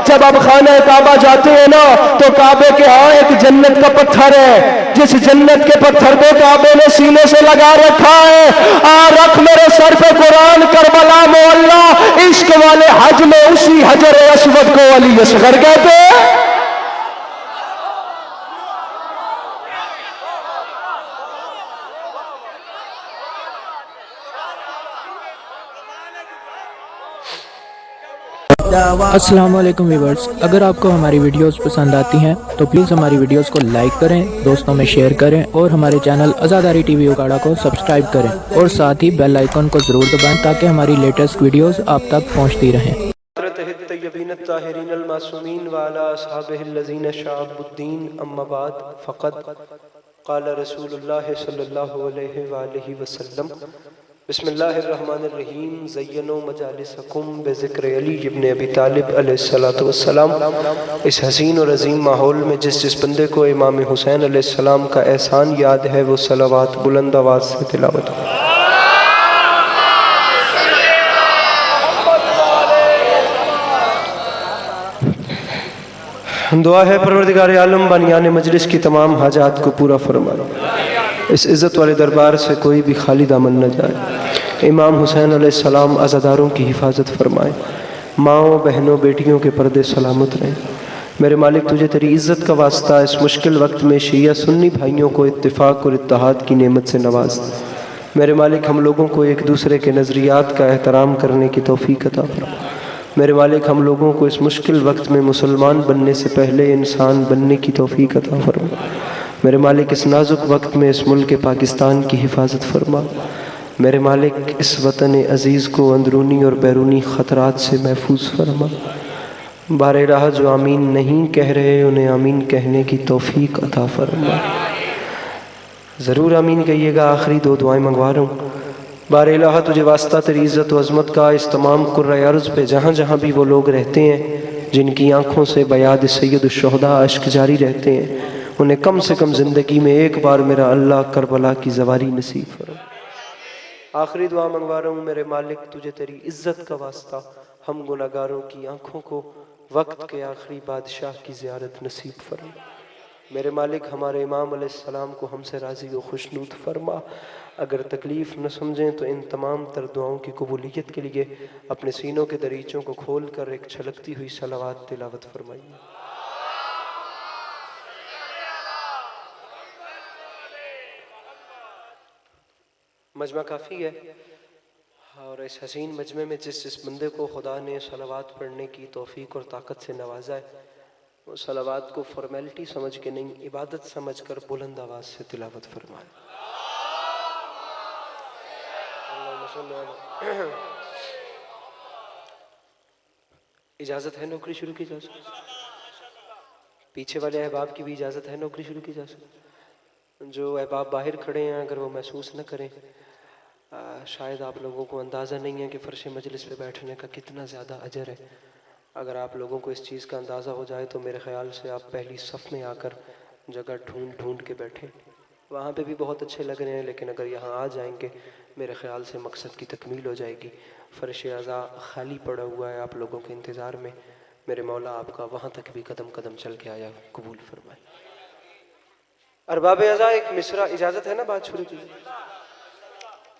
जब आप खाना काबा जाते हैं ना तो काबे के यहाँ एक जन्नत का पत्थर है, जिस जन्नत के पत्थर को काबे ने सीने से लगा रखा है। आ रख मेरे सर पे कुरान, करबला मोहल्ला, इश्क वाले हज में उसी हजर अस्वद को अली असगर कहते हैं। अस्सलाम वालेकुम व्यूअर्स, अगर आपको हमारी वीडियोस पसंद आती हैं तो प्लीज़ हमारी वीडियोस को लाइक करें, दोस्तों में शेयर करें और हमारे चैनल आज़ादारी टीवी उकाड़ा को सब्सक्राइब करें और साथ ही बेल आइकन को ज़रूर दबाएं ताकि हमारी लेटेस्ट वीडियोस आप तक पहुंचती रहें। बिस्मिल्लाहिर्रहमानिर्रहीम। ज़य्यनो मजालिसकुम बिज़िक्र अली इब्न अबी तालिब अलैहिस्सलातु वस्सलाम। इस हसीन और अजीम माहौल में जिस बंदे को इमाम हुसैन अलैहिस्सलाम का एहसान याद है वो सलावात बुलंद आवाज़ से तिलावत। दुआ है परवरदिगार आलम बनियाने मजलिस की तमाम हाजात को पूरा फरमाए, इस इज़्ज़त वाले दरबार से कोई भी खाली दामन न जाए। इमाम हुसैन अलैहिस्सलाम अज़ादारों की हिफाजत फरमाए, माओं बहनों बेटियों के पर्दे सलामत रहें। मेरे मालिक तुझे तेरी इज़्ज़त का वास्ता इस मुश्किल वक्त में शिया सुन्नी भाइयों को इत्तिफाक और इत्तेहाद की नेमत से नवाज। मेरे मालिक हम लोगों को एक दूसरे के नज़रियात का एहतराम करने की तौफीक अता फरमा। मेरे मालिक हम लोगों को इस मुश्किल वक्त में मुसलमान बनने से पहले इंसान बनने की तौफीक अता फरमा। मेरे मालिक इस नाजुक वक्त में इस मुल्क पाकिस्तान की हिफाजत फरमा। मेरे मालिक इस वतन अज़ीज़ को अंदरूनी और बैरूनी ख़तरात से महफूज फरमा। बारे राह जो आमीन नहीं कह रहे उन्हें आमीन कहने की तौफीक अता फरमा। ज़रूर आमीन कहिएगा। आखिरी दो दुआएं मंगवा रहा हूँ। बारे इलाहा तुझे वास्ता तेरी इज़्ज़त व अज़मत का इस तमाम कुर्रा अर्ज़ पे जहाँ जहाँ भी वो लोग रहते हैं जिनकी आँखों से बयाद सैयदुश्शुहदा अश्क जारी रहते हैं, उन्हें कम से कम ज़िंदगी में एक बार मेरा अल्लाह करबला की ज़वारी नसीब फरमा। आखिरी दुआ मंगवा रहा हूँ। मेरे मालिक तुझे तेरी इज़्ज़त का वास्ता हम गुनाहगारों की आँखों को वक्त के आखिरी बादशाह की ज़ियारत नसीब फरमा। मेरे मालिक हमारे इमाम अलैहिस्सलाम को हमसे राज़ी व खुशनूद फरमा। अगर तकलीफ़ न समझें तो इन तमाम तर दुआओं की कबूलियत के लिए अपने सीनों के दरीचों को खोल कर एक छलकती हुई सलावात तिलावत फरमाइए। मजमा काफ़ी है और इस हसीन मजमे में जिस बंदे को खुदा ने सलावात पढ़ने की तौफीक और ताकत से नवाजा है वो सलावात को फॉर्मेलिटी समझ के नहीं इबादत समझ कर बुलंद आवाज़ से तिलावत फरमाए। इजाज़त है नौकरी शुरू की जा सकती, पीछे वाले अहबाब की भी इजाज़त है नौकरी शुरू की जा सकती। जो अहबाब बाहर खड़े हैं अगर वो महसूस न करें, शायद आप लोगों को अंदाज़ा नहीं है कि फ़र्श मजलिस पे बैठने का कितना ज़्यादा अजर है। अगर आप लोगों को इस चीज़ का अंदाज़ा हो जाए तो मेरे ख़्याल से आप पहली सफ़ में आकर जगह ढूंढ ढूंढ के बैठे। वहाँ पे भी बहुत अच्छे लग रहे हैं लेकिन अगर यहाँ आ जाएंगे मेरे ख़्याल से मकसद की तकमील हो जाएगी। फ़र्श अज़ा खाली पड़ा हुआ है आप लोगों के इंतज़ार में। मेरे मौला आपका वहाँ तक भी कदम कदम चल के आया कबूल फरमाए। अरबाब अज़ा एक मिसरा, इजाज़त है ना बात शुरू की?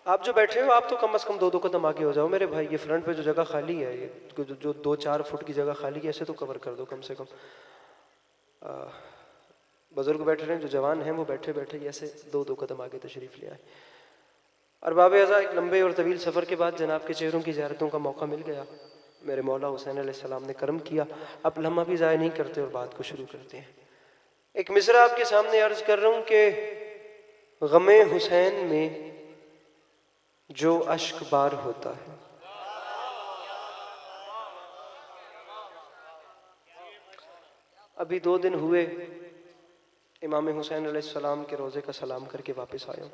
आप जो बैठे हो आप तो कम से कम दो कदम आगे हो जाओ मेरे भाई। ये फ्रंट पे जो जगह खाली है, ये जो 2-4 फुट की जगह खाली है, ऐसे तो कवर कर दो कम से कम। बुजुर्ग बैठ रहे हैं, जो जवान हैं वो बैठे बैठे ऐसे दो कदम आगे तशरीफ़ ले आए। अरबाब अज़ा एक लंबे और तवील सफ़र के बाद जनाब के चेहरों की ज़ियारतों का मौका मिल गया। मेरे मौला हुसैन अलैहिस्सलाम ने करम किया। अब लम्हा भी ज़ाया नहीं करते और बात को शुरू करते हैं। एक मिसरा आपके सामने अर्ज़ कर रहा हूँ कि गमे हुसैन में जो अश्क बार होता है, अभी 2 दिन हुए इमाम हुसैन अलैहिस्सलाम के रोज़े का सलाम करके वापस आया।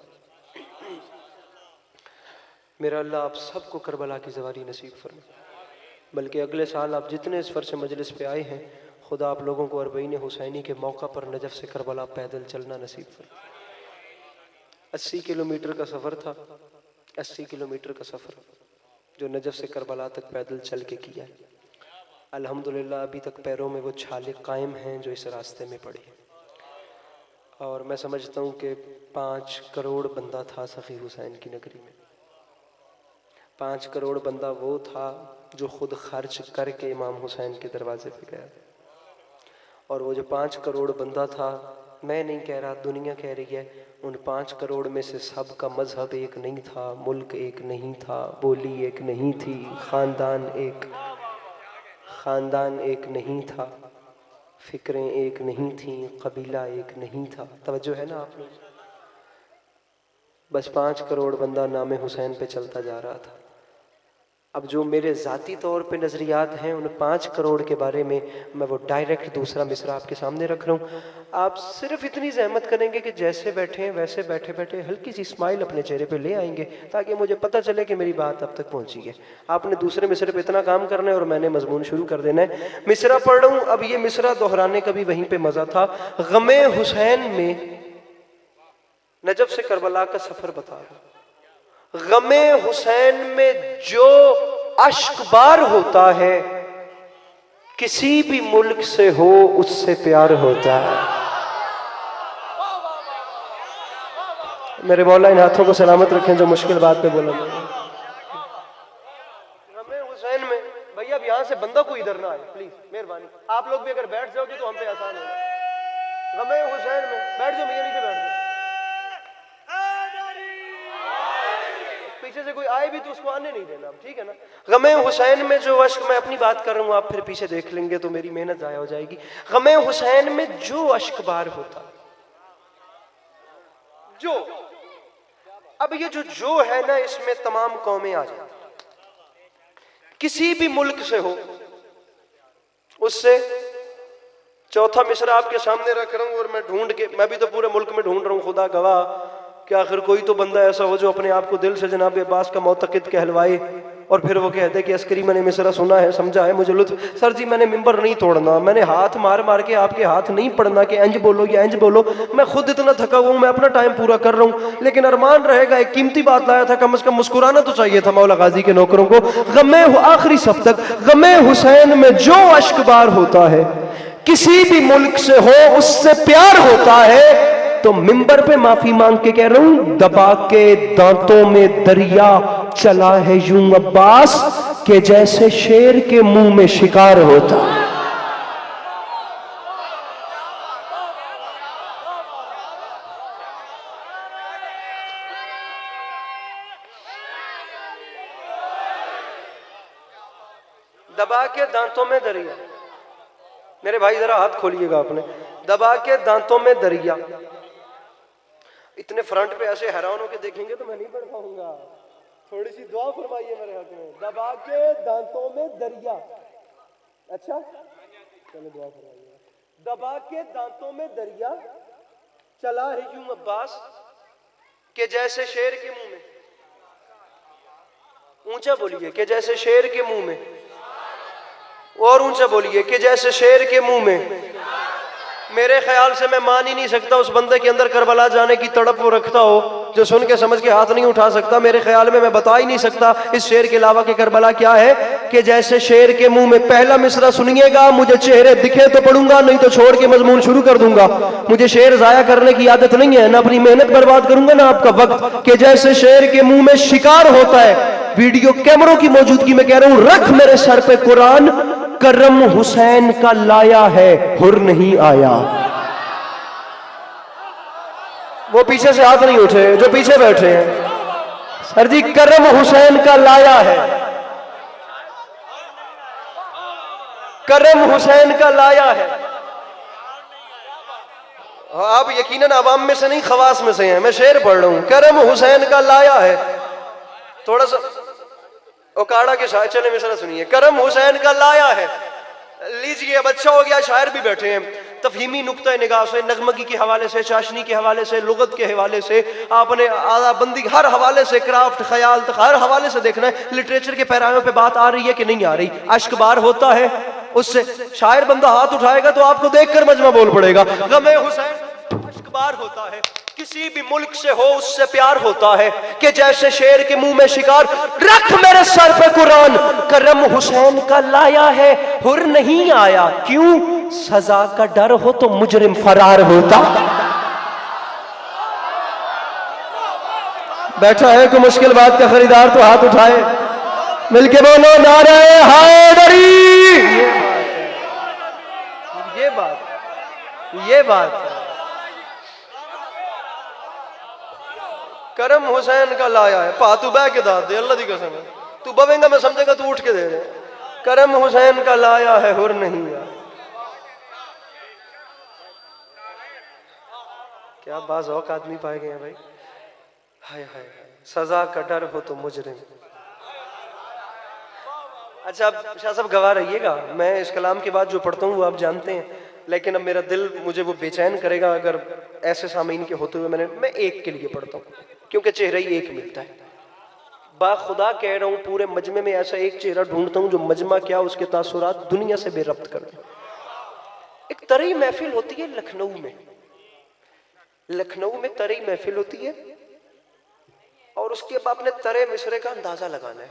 मेरा अल्लाह आप सबको करबला की ज़वारी नसीब फरमाए। बल्कि अगले साल आप जितने इस फर्श मजलिस पे आए हैं खुदा आप लोगों को अरबईन हुसैनी के मौका पर नजफ़ से करबला पैदल चलना नसीब फरमाए। 80 किलोमीटर का सफ़र था, 80 किलोमीटर का सफ़र जो नजफ़ से करबला तक पैदल चल के किया है। अल्हम्दुलिल्लाह अभी तक पैरों में वो छाले कायम हैं जो इस रास्ते में पड़े। और मैं समझता हूँ कि 5 करोड़ बंदा था सखी हुसैन की नगरी में। 5 करोड़ बंदा वो था जो खुद खर्च करके इमाम हुसैन के दरवाजे पे गया। और वो जो 5 करोड़ बंदा था, मैं नहीं कह रहा, दुनिया कह रही है, उन 5 करोड़ में से सब का मजहब एक नहीं था, मुल्क एक नहीं था, बोली एक नहीं थी, ख़ानदान एक नहीं था, फ़िक्रें एक नहीं थीं, कबीला एक नहीं था। तवज्जो है ना आप लोग? बस 5 करोड़ बंदा नाम हुसैन पे चलता जा रहा था। अब जो मेरे ज़ाती तौर पे नज़रियात हैं उन 5 करोड़ के बारे में मैं वो डायरेक्ट दूसरा मिसरा आपके सामने रख रहा हूँ। आप सिर्फ इतनी जहमत करेंगे कि जैसे बैठे हैं वैसे बैठे बैठे हल्की सी स्माइल अपने चेहरे पे ले आएंगे ताकि मुझे पता चले कि मेरी बात अब तक पहुँची है। आपने दूसरे मिसरे पे इतना काम करना है और मैंने मजमून शुरू कर देना है। मिसरा पढ़ रहा हूँ। अब ये मिसरा दोहराने का भी वहीं पर मज़ा था। गमे हुसैन में नजफ से करबला का सफ़र बता रहा हूँ। गमे हुसैन में जो अश्कबार होता है किसी भी मुल्क से हो उससे प्यार होता है। मेरे मौला इन हाथों को सलामत रखें जो मुश्किल बात पे बोला मैंने। गमे हुसैन में भैया अब यहां से बंदा कोई इधर ना आए प्लीज, मेहरबानी। आप लोग भी अगर बैठ जाओगे तो हम पे आसान होगा। गमे हुसैन में बैठ जाओ, भैया नीचे बैठ जाओ। पीछे से कोई आए भी तो उसको आने नहीं देना, ठीक है ना? गमे हुसैन में जो अश्क, मैं अपनी बात कर रहा हूँ, आप फिर पीछे देख लेंगे तो मेरी मेहनत जाया हो जाएगी। गमे हुसैन में जो अश्कबार होता, जो, अब ये जो है ना, इसमें तमाम कौमें आ जाती, किसी भी मुल्क से हो उससे। चौथा मिसरा आपके सामने रख रहा हूं और मैं ढूंढ के, मैं भी तो पूरे मुल्क में ढूंढ रहा हूं, खुदा गवाह कि आखिर कोई तो बंदा ऐसा हो जो अपने आप को दिल से जनाब अब्बास का मोतक़िद कहलवाए और फिर वो कहते कि अस्करी मैंने मिसरा सुना है, समझा है, मुझे लुत्फ। सर जी मैंने मिंबर नहीं तोड़ना, मैंने हाथ मार मार के आपके हाथ नहीं पड़ना कि इंज बोलो या इंज बोलो। मैं खुद इतना थका हुआ हूँ, मैं अपना टाइम पूरा कर रहा हूँ, लेकिन अरमान रहेगा, एक कीमती बात लाया था, कम से कम मुस्कुराना तो चाहिए था मौला गाजी के नौकरों को। गमे आखिरी सफ तक गमे हुसैन में जो अश्कबार होता है किसी भी मुल्क से हो उससे प्यार होता है। तो मिंबर पे माफी मांग के कह रहा हूं, दबा के दांतों में दरिया चला है यूं अब्बास के जैसे शेर के मुंह में शिकार होता। दबा के दांतों में दरिया, मेरे भाई जरा हाथ खोलिएगा आपने। दबा के दांतों में दरिया, इतने फ्रंट पे ऐसे हैरान होके देखेंगे तो मैं नहीं पढ़ पाऊंगा, थोड़ी सी दुआ फरमाइए मेरे हक में। दबा के दांतों में दरिया, अच्छा चलो दुआ फरमाइए। दबा के दांतों में दरिया चला है यूं अब्बास के जैसे शेर के मुंह में, ऊंचा बोलिए, कि जैसे शेर के मुंह में, और ऊंचा बोलिए, कि जैसे शेर के मुंह में। मेरे ख्याल से मैं मान ही नहीं सकता उस बंदे के अंदर करबला जाने की तड़प वो रखता हो जो सुन के समझ के हाथ नहीं उठा सकता। मेरे ख्याल में मैं बता ही नहीं सकता इस शेर के अलावा कि करबला क्या है। कि जैसे शेर के मुंह में, पहला मिसरा सुनिएगा, मुझे चेहरे दिखे तो पढ़ूंगा, नहीं तो छोड़ के मजमून शुरू कर दूंगा। मुझे शेर जाया करने की आदत नहीं है, ना अपनी मेहनत बर्बाद करूंगा ना आपका वक्त। कि जैसे शेर के मुंह में शिकार होता है, वीडियो कैमरों की मौजूदगी में कह रहा हूं, रख मेरे सर पे कुरान, करम हुसैन का लाया है, हुर नहीं आया। वो पीछे से हाथ नहीं उठे जो पीछे बैठे हैं। सर जी करम हुसैन का लाया है, करम हुसैन का लाया है। आप यकीनन अवाम में से नहीं खवास में से हैं, मैं शेर पढ़ रहा हूं। करम हुसैन का लाया है, थोड़ा सा ओकाड़ा के शायर, चले मिसरा सुनिए। करम हुसैन का लाया है, लीजिए अब अच्छा हो गया शायर भी बैठे हैं। तफहीमी नुक्ता निगाह से, नगमगी के हवाले से, चाशनी के हवाले से, लुगत के हवाले से, आपने आदाबंदी हर हवाले से, क्राफ्ट ख्याल तक हर हवाले से देखना है लिटरेचर के पैरायों पे बात आ रही है कि नहीं आ रही। अश्कबार होता है उससे, शायर बंदा हाथ उठाएगा तो आपको देखकर मजमा बोल पड़ेगा। गमे हुसैन एतबार होता है, किसी भी मुल्क से हो उससे प्यार होता है कि जैसे शेर के मुंह में शिकार, रख मेरे सर पे कुरान, करम हुसैन का लाया है हुर नहीं आया, क्यों? सजा का डर हो तो मुजरिम फरार होता। बैठा है कोई मुश्किल बात का खरीदार तो हाथ उठाए, मिलके बोलो नारे हैदरी। ये बात करम हुसैन का लाया है। पा तू बह के दाद दे, अल्लाह दी कसम है, तू बवेंगा मैं समझेगा तू उठ के दे दे। करम हुसैन का लाया है हुर नहीं आया। क्या बाज़ौक़ आदमी पाए गए हैं भाई। हाय हाय, सजा का डर हो तो मुजरिम। अच्छा अब शाह साहब गवाह रहिएगा, मैं इस कलाम के बाद जो पढ़ता हूँ वो आप जानते हैं, लेकिन अब मेरा दिल मुझे वो बेचैन करेगा अगर ऐसे सामीन के होते हुए मैं एक के लिए पढ़ता हूँ, क्योंकि चेहरा ही एक मिलता है। बाखुदा कह रहा हूँ, पूरे मजमे में ऐसा एक चेहरा ढूंढता हूँ जो मजमा क्या उसके तासुरात दुनिया से बेरब्त कर दे। एक तरई महफिल होती है लखनऊ में तरई महफिल होती है, और उसके बाद अपने तरे मिसरे का अंदाजा लगाना है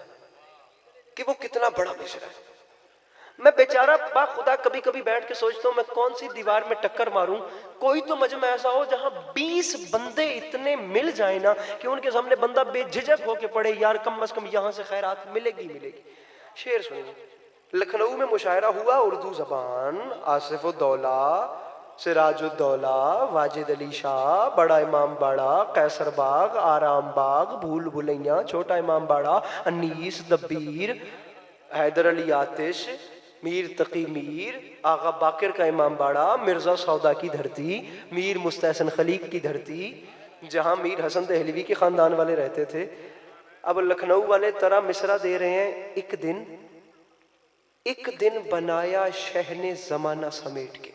कि वो कितना बड़ा मिसरा है। मैं बेचारा बाखुदा कभी कभी बैठ के सोचता हूँ मैं कौन सी दीवार में टक्कर मारूं, कोई तो मजमा ऐसा हो जहां 20 बंदे इतने मिल जाए ना कि उनके सामने बंदा बेझिझक होके पड़े, यार कम से कम यहां से खैरात मिलेगी। शेर सुनिए, लखनऊ में मुशायरा हुआ उर्दू जबान, आसिफुद्दौला, सिराजुद्दौला, वाजिद अली शाह, बड़ा इमाम बाड़ा, कैसर बाग, आराम बाग, भूल भुलैया, छोटा इमाम बाड़ा, अनीस, दब्बीर, हैदर अली आतिश, मीर तकी मीर, आगा बाकिर का इमाम बाड़ा, मिर्जा सौदा की धरती, मीर मुस्तहसन खलीक की धरती, जहां मीर हसन दहलवी के खानदान वाले रहते थे। अब लखनऊ वाले तरह मिसरा दे रहे हैं, एक दिन बनाया शह ने जमाना समेट के।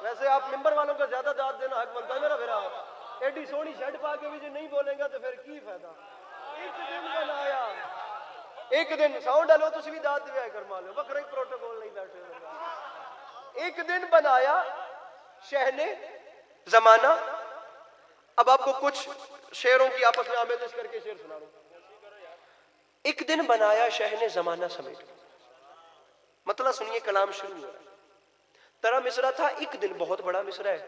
वैसे आप मिंबर वालों को ज्यादा दाद देना हक बनता है मेरा फिर। एडी सोनी शर्ट पा के भी जो नहीं बोलेगा तो फिर की फायदा। एक दिन बनाया, एक दिन साउंड डालो तुम भी दाद दिया कर मान लो, बकरा प्रोटोकॉल नहीं बैठे। एक दिन बनाया शह ने जमाना। अब आपको कुछ शेरों की आपस में आमेज़ करके शेर सुना रहा। एक दिन बनाया शह ने जमाना समेट, मतलब सुनिए कलाम शुरू हो रहा है। तरह मिसरा था, एक दिन बहुत बड़ा मिसरा है,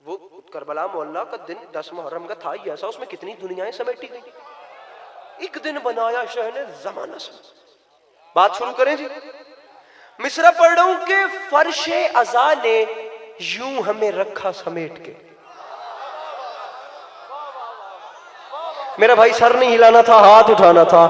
वो करबला मोहल्ला का दिन 10 मुहर्रम का था ही ऐसा, उसमें कितनी दुनियाएं समेटी गई। एक दिन बनाया शह ने जमाना समेट। बात शुरू करें जी। मिसरा पढ़ रहा हूं कि फर्शे अज़ा ने यूं हमें रखा समेट के। मेरा भाई सर नहीं हिलाना था, हाथ उठाना था।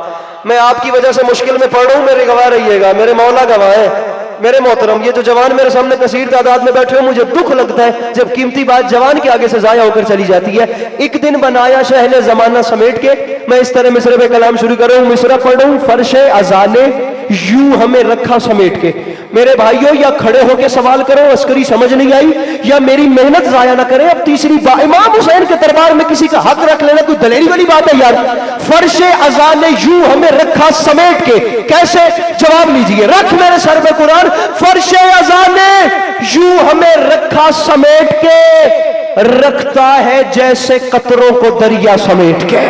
मैं आपकी वजह से मुश्किल में पढ़ रहा हूं, मेरे गवाह रहिएगा, मेरे मौला गवाह है। मेरे मोहतरम, ये जो जवान मेरे सामने कसीर तादाद में बैठे हो, मुझे दुख लगता है जब कीमती बात जवान के आगे से जाया होकर चली जाती है। एक दिन बनाया शह ने जमाना समेट के। मैं इस तरह मिसरे में कलाम शुरू कर रहा हूं, मिसरा पढ़ रहा हूं, फर्शे अज़ा ने यूं हमें रखा समेट के। मेरे भाइयों, या खड़े होकर सवाल करो, अस्करी समझ नहीं आई, या मेरी मेहनत जाया ना करें। अब तीसरी बात, इमाम हुसैन के दरबार में किसी का हक रख लेना कोई दलेरी वाली बात है यार। फर्शे अज़ा ने यूं हमें रखा समेट के, कैसे? जवाब लीजिए। रख मेरे सर पे कुरान, फर्शे अज़ा ने यूं हमें रखा समेट के, रखता है जैसे कतरों को दरिया समेट के।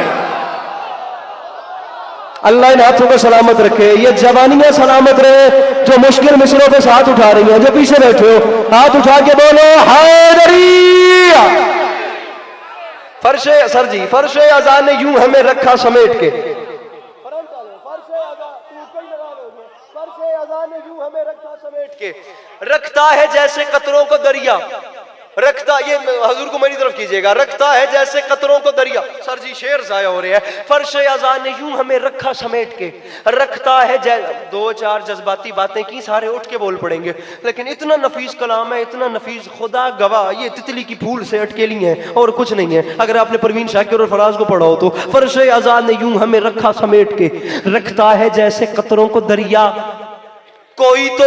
अल्लाह इन हाथों को सलामत रखे, ये जवानियां सलामत रहे जो मुश्किल मिसरों पे हाथ उठा रही हैं। जो पीछे बैठे हो हाथ उठा के बोलो हैदरी। फर्शे सर जी, फर्शे अज़ा ने यूं हमें रखा समेट के। हमें रखा समेट के, रखता है जैसे कतरों को दरिया। रखता, ये हजूर को मेरी तरफ कीजिएगा, रखता है जैसे कतरों को दरिया। सर जी शेर जाया हो रहे हैं। फर्शे अज़ा ने यूं हमें रखा समेट के, रखता है दो चार जज्बाती बातें की, सारे उठ के बोल पड़ेंगे, लेकिन इतना नफीस कलाम है, इतना नफीस, खुदा गवाह ये तितली की फूल से अटकेली है और कुछ नहीं है। अगर आपने परवीन शाकिर और फराज को पढ़ा हो तो, फर्शे अज़ा ने यूं हमें रखा समेट के, रखता है जैसे कतरों को दरिया, कोई तो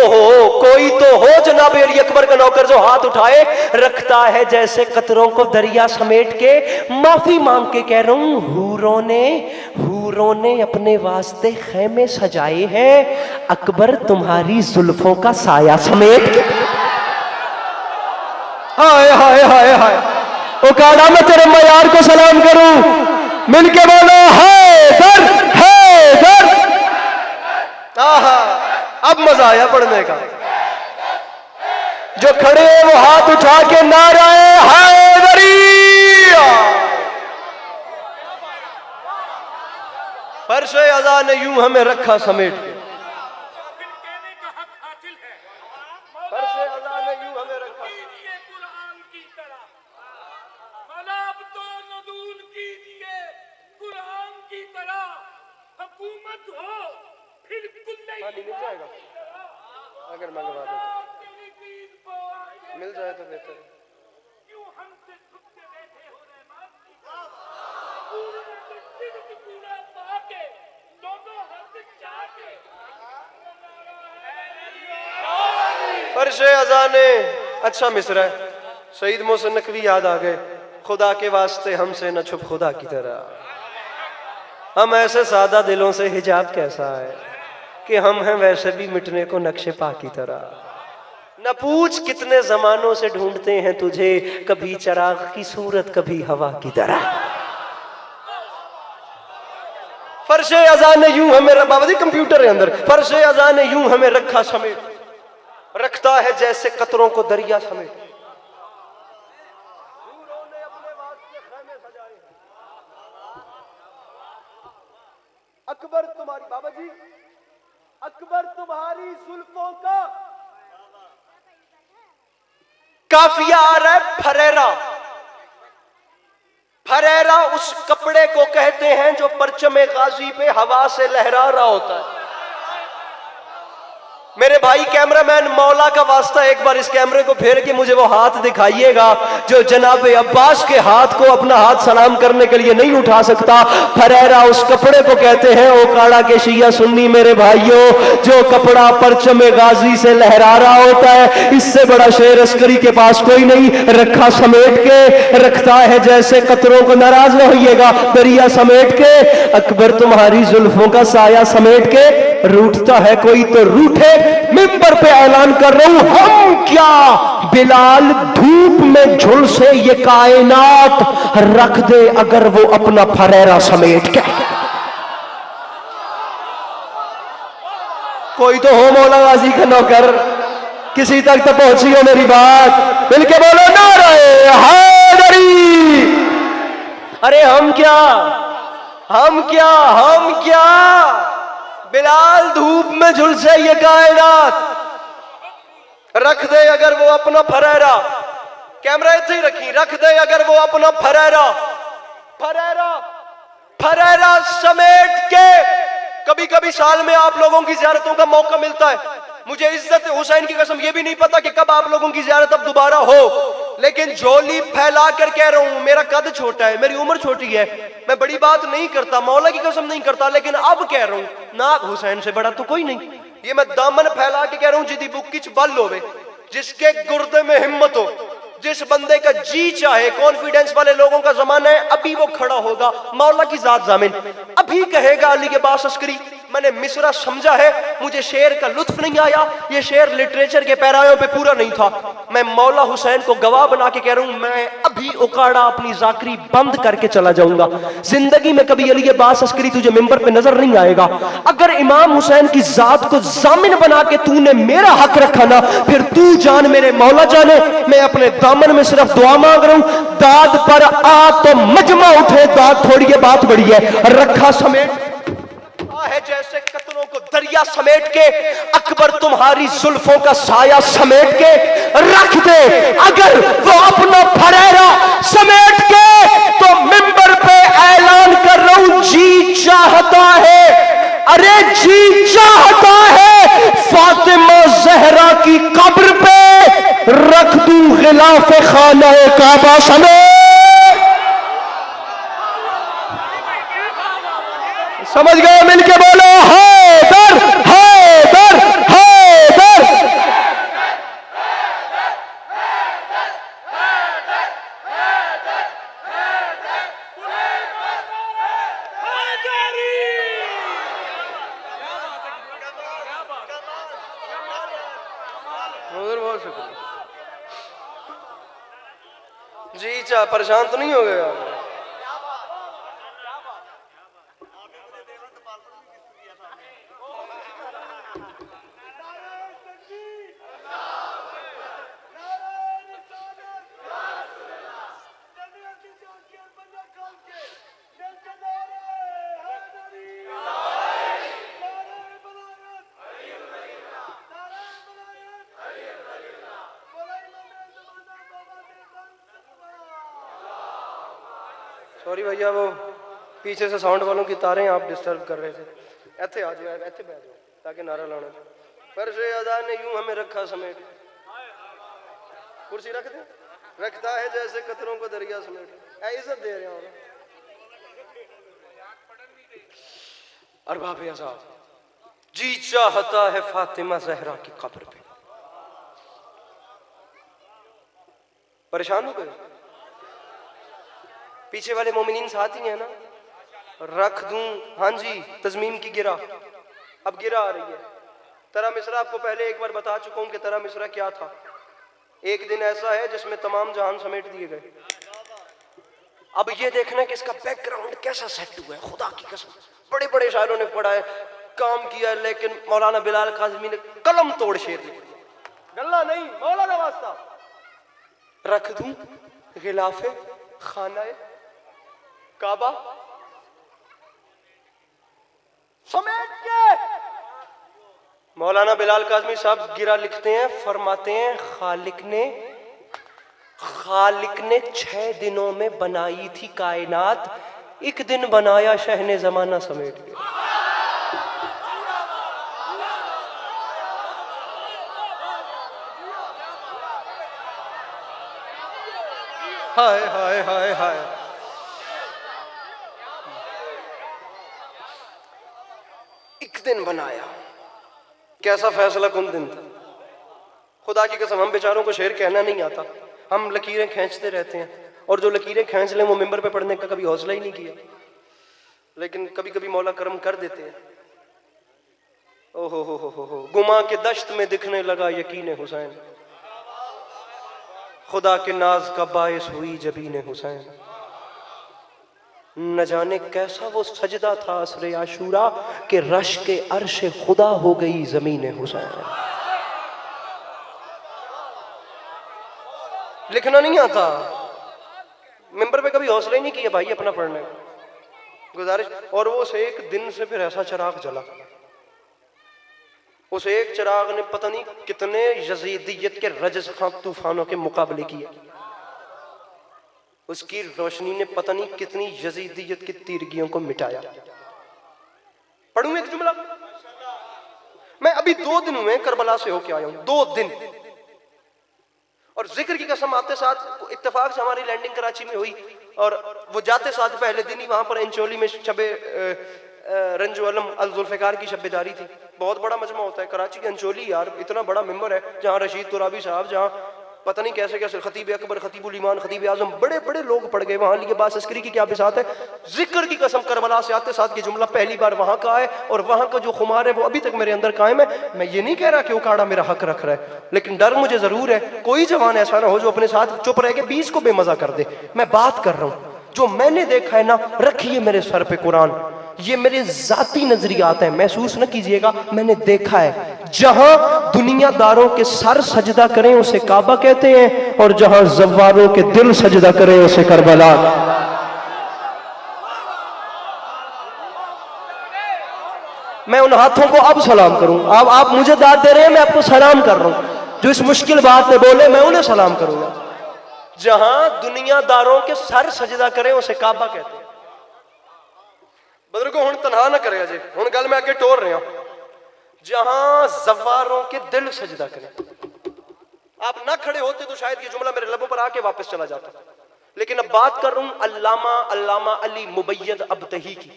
हो जनाब अली अकबर का नौकर जो हाथ उठाए, रखता है जैसे कतरों को दरिया समेट के। माफी मांग के कह रहा हूं, हूरों ने अपने वास्ते खैमे सजाए हैं, अकबर तुम्हारी जुल्फों का साया समेट के। हाय हाय हाय हाय, उकाड़ा में तेरे मयार को सलाम करूं, मिलके बोलो हैदर हैदर। आहा, अब मजा आया पढ़ने का। जो खड़े हैं वो हाथ उठा के नाराए हैदरी। फर्शे अज़ा ने यूं हमें रखा समेट के, फर्शे अज़ा ने यूं हमें रखा। कुरान की तरह अब तो नज़ूल कीजिए कुरान की तरह, हुकूमत हो फिर पानी मिल जाएगा, अगर मंगवा दो मिल जाए तो बेहतर है। क्यों हमसे छुपके बैठे हो रहमान पूरा पाके दोनों हाथ चाके। फर्शे अज़ा ने अच्छा मिसरा है, सईद मोहसिन नकवी याद आ गए। खुदा के वास्ते हमसे न छुप खुदा की तरह, हम ऐसे सादा दिलों से हिजाब कैसा है कि हम हैं वैसे भी मिटने को नक्शे पा की तरह। न पूछ कितने जमानों से ढूंढते हैं तुझे, कभी चराग की सूरत कभी हवा की तरह। फर्शे अज़ा ने यूं हमें, बाबा जी कंप्यूटर है अंदर, फर्शे अज़ा ने यूं हमें रखा समेट, रखता है जैसे कतरों को दरिया समेट। अकबर तुम्हारी, बाबा जी अकबर तुम्हारी जुल्फों का काफिया आ रहा है फरेरा। फरेरा उस कपड़े को कहते हैं जो परचमे गाजी पे हवा से लहरा रहा होता है। मेरे भाई कैमरामैन, मौला का वास्ता एक बार इस कैमरे को फेर के मुझे वो हाथ दिखाइएगा जो जनाब अब्बास के हाथ को अपना हाथ सलाम करने के लिए नहीं उठा सकता। फरेरा उस कपड़े को कहते हैं, ओकाड़ा के शिया सुन्नी मेरे भाइयों, जो कपड़ा परचमे गाजी से लहरा रहा होता है, इससे बड़ा शेर अस्करी के पास कोई नहीं। रखा समेट के, रखता है जैसे कतरों को, नाराज न होइएगा, दरिया समेट के। अकबर तुम्हारी जुल्फों का साया समेट के, रूठता है कोई तो रूठे, मिंबर पे ऐलान कर रहा हूं, हम क्या बिलाल धूप में झुलसे ये कायनात, रख दे अगर वो अपना फरेरा समेट के। कोई तो हो मौला गाजी का नौकर, किसी तक तो पहुंची हो मेरी बात, मिलके बोलो नारे हैदरी। अरे हम क्या बिलाल धूप में झुलसे ये कायनात, रख दे अगर वो अपना फरेरा। कैमरा इथे ही रखी, रख दे अगर वो अपना फरेरा समेट के। कभी कभी साल में आप लोगों की ज़ियारतों का मौका मिलता है, मुझे इज्जत हुसैन की कसम ये भी नहीं पता कि कब आप लोगों की ज़ियारत अब दोबारा हो, लेकिन झोली फैला कर कह रहा हूं, मेरा कद छोटा है, मेरी उम्र छोटी है, मैं बड़ी बात नहीं करता, मौला की कसम नहीं करता, लेकिन अब कह रहा हूं ना, हुसैन से बड़ा तो कोई नहीं। ये मैं दामन फैला के कह रहा हूं, जिदी बुक्की च बल होवे, जिसके गुर्दे में हिम्मत हो, जिस बंदे का जी चाहे, कॉन्फिडेंस वाले लोगों का जमाना है, अभी वो खड़ा होगा, मौला की जात जामिन, अभी कहेगा अली के बास अस्करी मैंने मिसरा समझा है, मुझे शेर का लुत्फ नहीं आया, ये शेर लिटरेचर के पैरायों पे पूरा नहीं था। मैं मौला हुसैन को गवाह बना के कह रहा हूं, मैं अभी उकाड़ा अपनी जाकरी बंद करके चला जाऊंगा। जिंदगी में कभी अली के बास अस्करी तुझे मिंबर पे नजर नहीं आएगा। अगर इमाम हुसैन की जात को जामिन बना के तूने मेरा हक रखा ना, फिर तू जान मेरे मौला जाने, मैं अपने दामन में सिर्फ दुआ मांग रहा हूं, दाद पर आ तो मजमा उठे, दाद थोड़ी है बात बड़ी है। रखा समेट है जैसे कतरों को दरिया समेट के, अकबर तुम्हारी जुल्फों का साया समेट के, रख दे अगर वो अपना फरेरा समेट के, तो मिंबर पे ऐलान कर रहा हूं, जी चाहता है, अरे जी चाहता है, फातिमा जहरा की कब्र पे रख दूं गिलाफ खाना काबा समेत। समझ गए? मिलके बोलो हैदर हैदर हैदर। जी चा परेशान तो नहीं हो गए आप? सॉरी भैया, वो पीछे से साउंड वालों की तारें आप डिस्टर्ब कर रहे थे। ऐसे आ जाओ, ऐसे बैठ जाओ ताकि नारा लाना। पर से अदा ने यूं हमें रखा समेट, कुर्सी रख दे, रखता है जैसे कतरों को दरिया समेट। इज्जत दे रहे हैं अरबाब आजाद। जी चाहता है फातिमा जहरा की कब्र पे। परेशान हो गए? पीछे वाले मोमिनीन साथ ही है ना? रख दूं, हाँ जी, तजमीम की गिरा, अब गिरा आ रही है। तरा मिसरा आपको पहले एक बार बता चुका हूं कि तरा मिसरा क्या था। एक दिन ऐसा है जिसमें तमाम जहान समेट दिए गए। अब ये देखना कि इसका बैकग्राउंड कैसा सेट हुआ है। खुदा की कसम, बड़े बड़े शायरों ने पढ़ा है, काम किया है, लेकिन मौलाना बिलाल काज़मी ने कलम तोड़ शेर लिख दिया। गल्ला नहीं, मौलाना वास्ता। रख दूं गिलाफे खाना काबा समेट के। मौलाना बिलाल काज़मी साहब गिरा लिखते हैं, फरमाते हैं खालिक ने 6 दिनों में बनाई थी कायनात, एक दिन बनाया शहने जमाना समेट के। हाय हाय हाय हाय। एक दिन बनाया, कैसा फैसला कुन दिन था। खुदा की कसम, हम बेचारों को शेर कहना नहीं आता, हम लकीरें खींचते रहते हैं, और जो लकीरें खींच लें वो मिंबर पे पढ़ने का कभी हौसला ही नहीं किया। लेकिन कभी कभी मौला करम कर देते हैं। ओहो हो, गुमा के दश्त में दिखने लगा यकीन हुसैन, खुदा के नाज का बायस हुई जबीन हुसैन। न जाने कैसा वो सजदा था असरे आशूरा के रश के अर्श खुदा हो गई जमीन हुसैन। लिखना नहीं आता, मिंबर पे कभी हौसला ही नहीं किया भाई अपना पढ़ने गुजारिश। और वो उस एक दिन से फिर ऐसा चिराग जला, उस एक चिराग ने पता नहीं कितने यजीदियत के रजस खां तूफानों के मुकाबले किए। उसकी रोशनी ने पता नहीं कितनी यजीदियत की तीरगियों को मिटाया। पढ़ूं एक जुमला, मैं अभी 2 दिन हुए करबला से होके आया हूं, 2 दिन। और जिक्र की कसम, आते साथ इत्तेफाक से हमारी लैंडिंग कराची में हुई, और वो जाते साथ पहले दिन ही वहां पर इंचोली में शबे रंजो अलम अल जुल्फिकार की शब्बेदारी थी। बहुत बड़ा मजमा होता है कराची के अंचोली, यार इतना बड़ा मेंबर है, जहाँ रशीद तुराबी साहब, जहाँ पता नहीं कैसे कैसे खतीब अकबर, खतीबुल ईमान, खतीब आजम, बड़े बड़े लोग पड़ गए वहां। लिए बात अस्करी की क्या बिसात है। जिक्र की कसम, करबला से आते साथ ये जुमला पहली बार वहां का है, और वहां का जो खुमार है वो अभी तक मेरे अंदर कायम है। मैं ये नहीं कह रहा कि उकाड़ा मेरा हक रख रहा है, लेकिन डर मुझे जरूर है कोई जवान ऐसा ना हो जो अपने साथ चुप रह के 20 को बेमजा कर दे। मैं बात कर रहा हूं जो मैंने देखा है ना, रखिए मेरे सर पे कुरान, ये मेरे जाती नजरियात है, महसूस न कीजिएगा, मैंने देखा है। जहां दुनियादारों के सर सजदा करें उसे काबा कहते हैं, और जहां जव्वारों के दिल सजदा करें उसे करबला। मैं उन हाथों को अब सलाम करूं। अब आप मुझे दाद दे रहे हैं, मैं आपको सलाम कर रहा हूं। जो इस मुश्किल बात में बोले मैं उन्हें सलाम करूंगा। जहां दुनियादारों के सर सजदा करें उसे काबा कहते हैं। बुजुर्गों, हुण तनहा ना करे अजे, हुण गल मैं अगे टोर रहा। जहां जवारों के दिल सजदा करें। आप ना खड़े होते तो शायद ये जुमला मेरे लबों पर आके वापस चला जाता, लेकिन अब बात कर रहा हूं अल्लामा अली मुबय्यद अबतही की।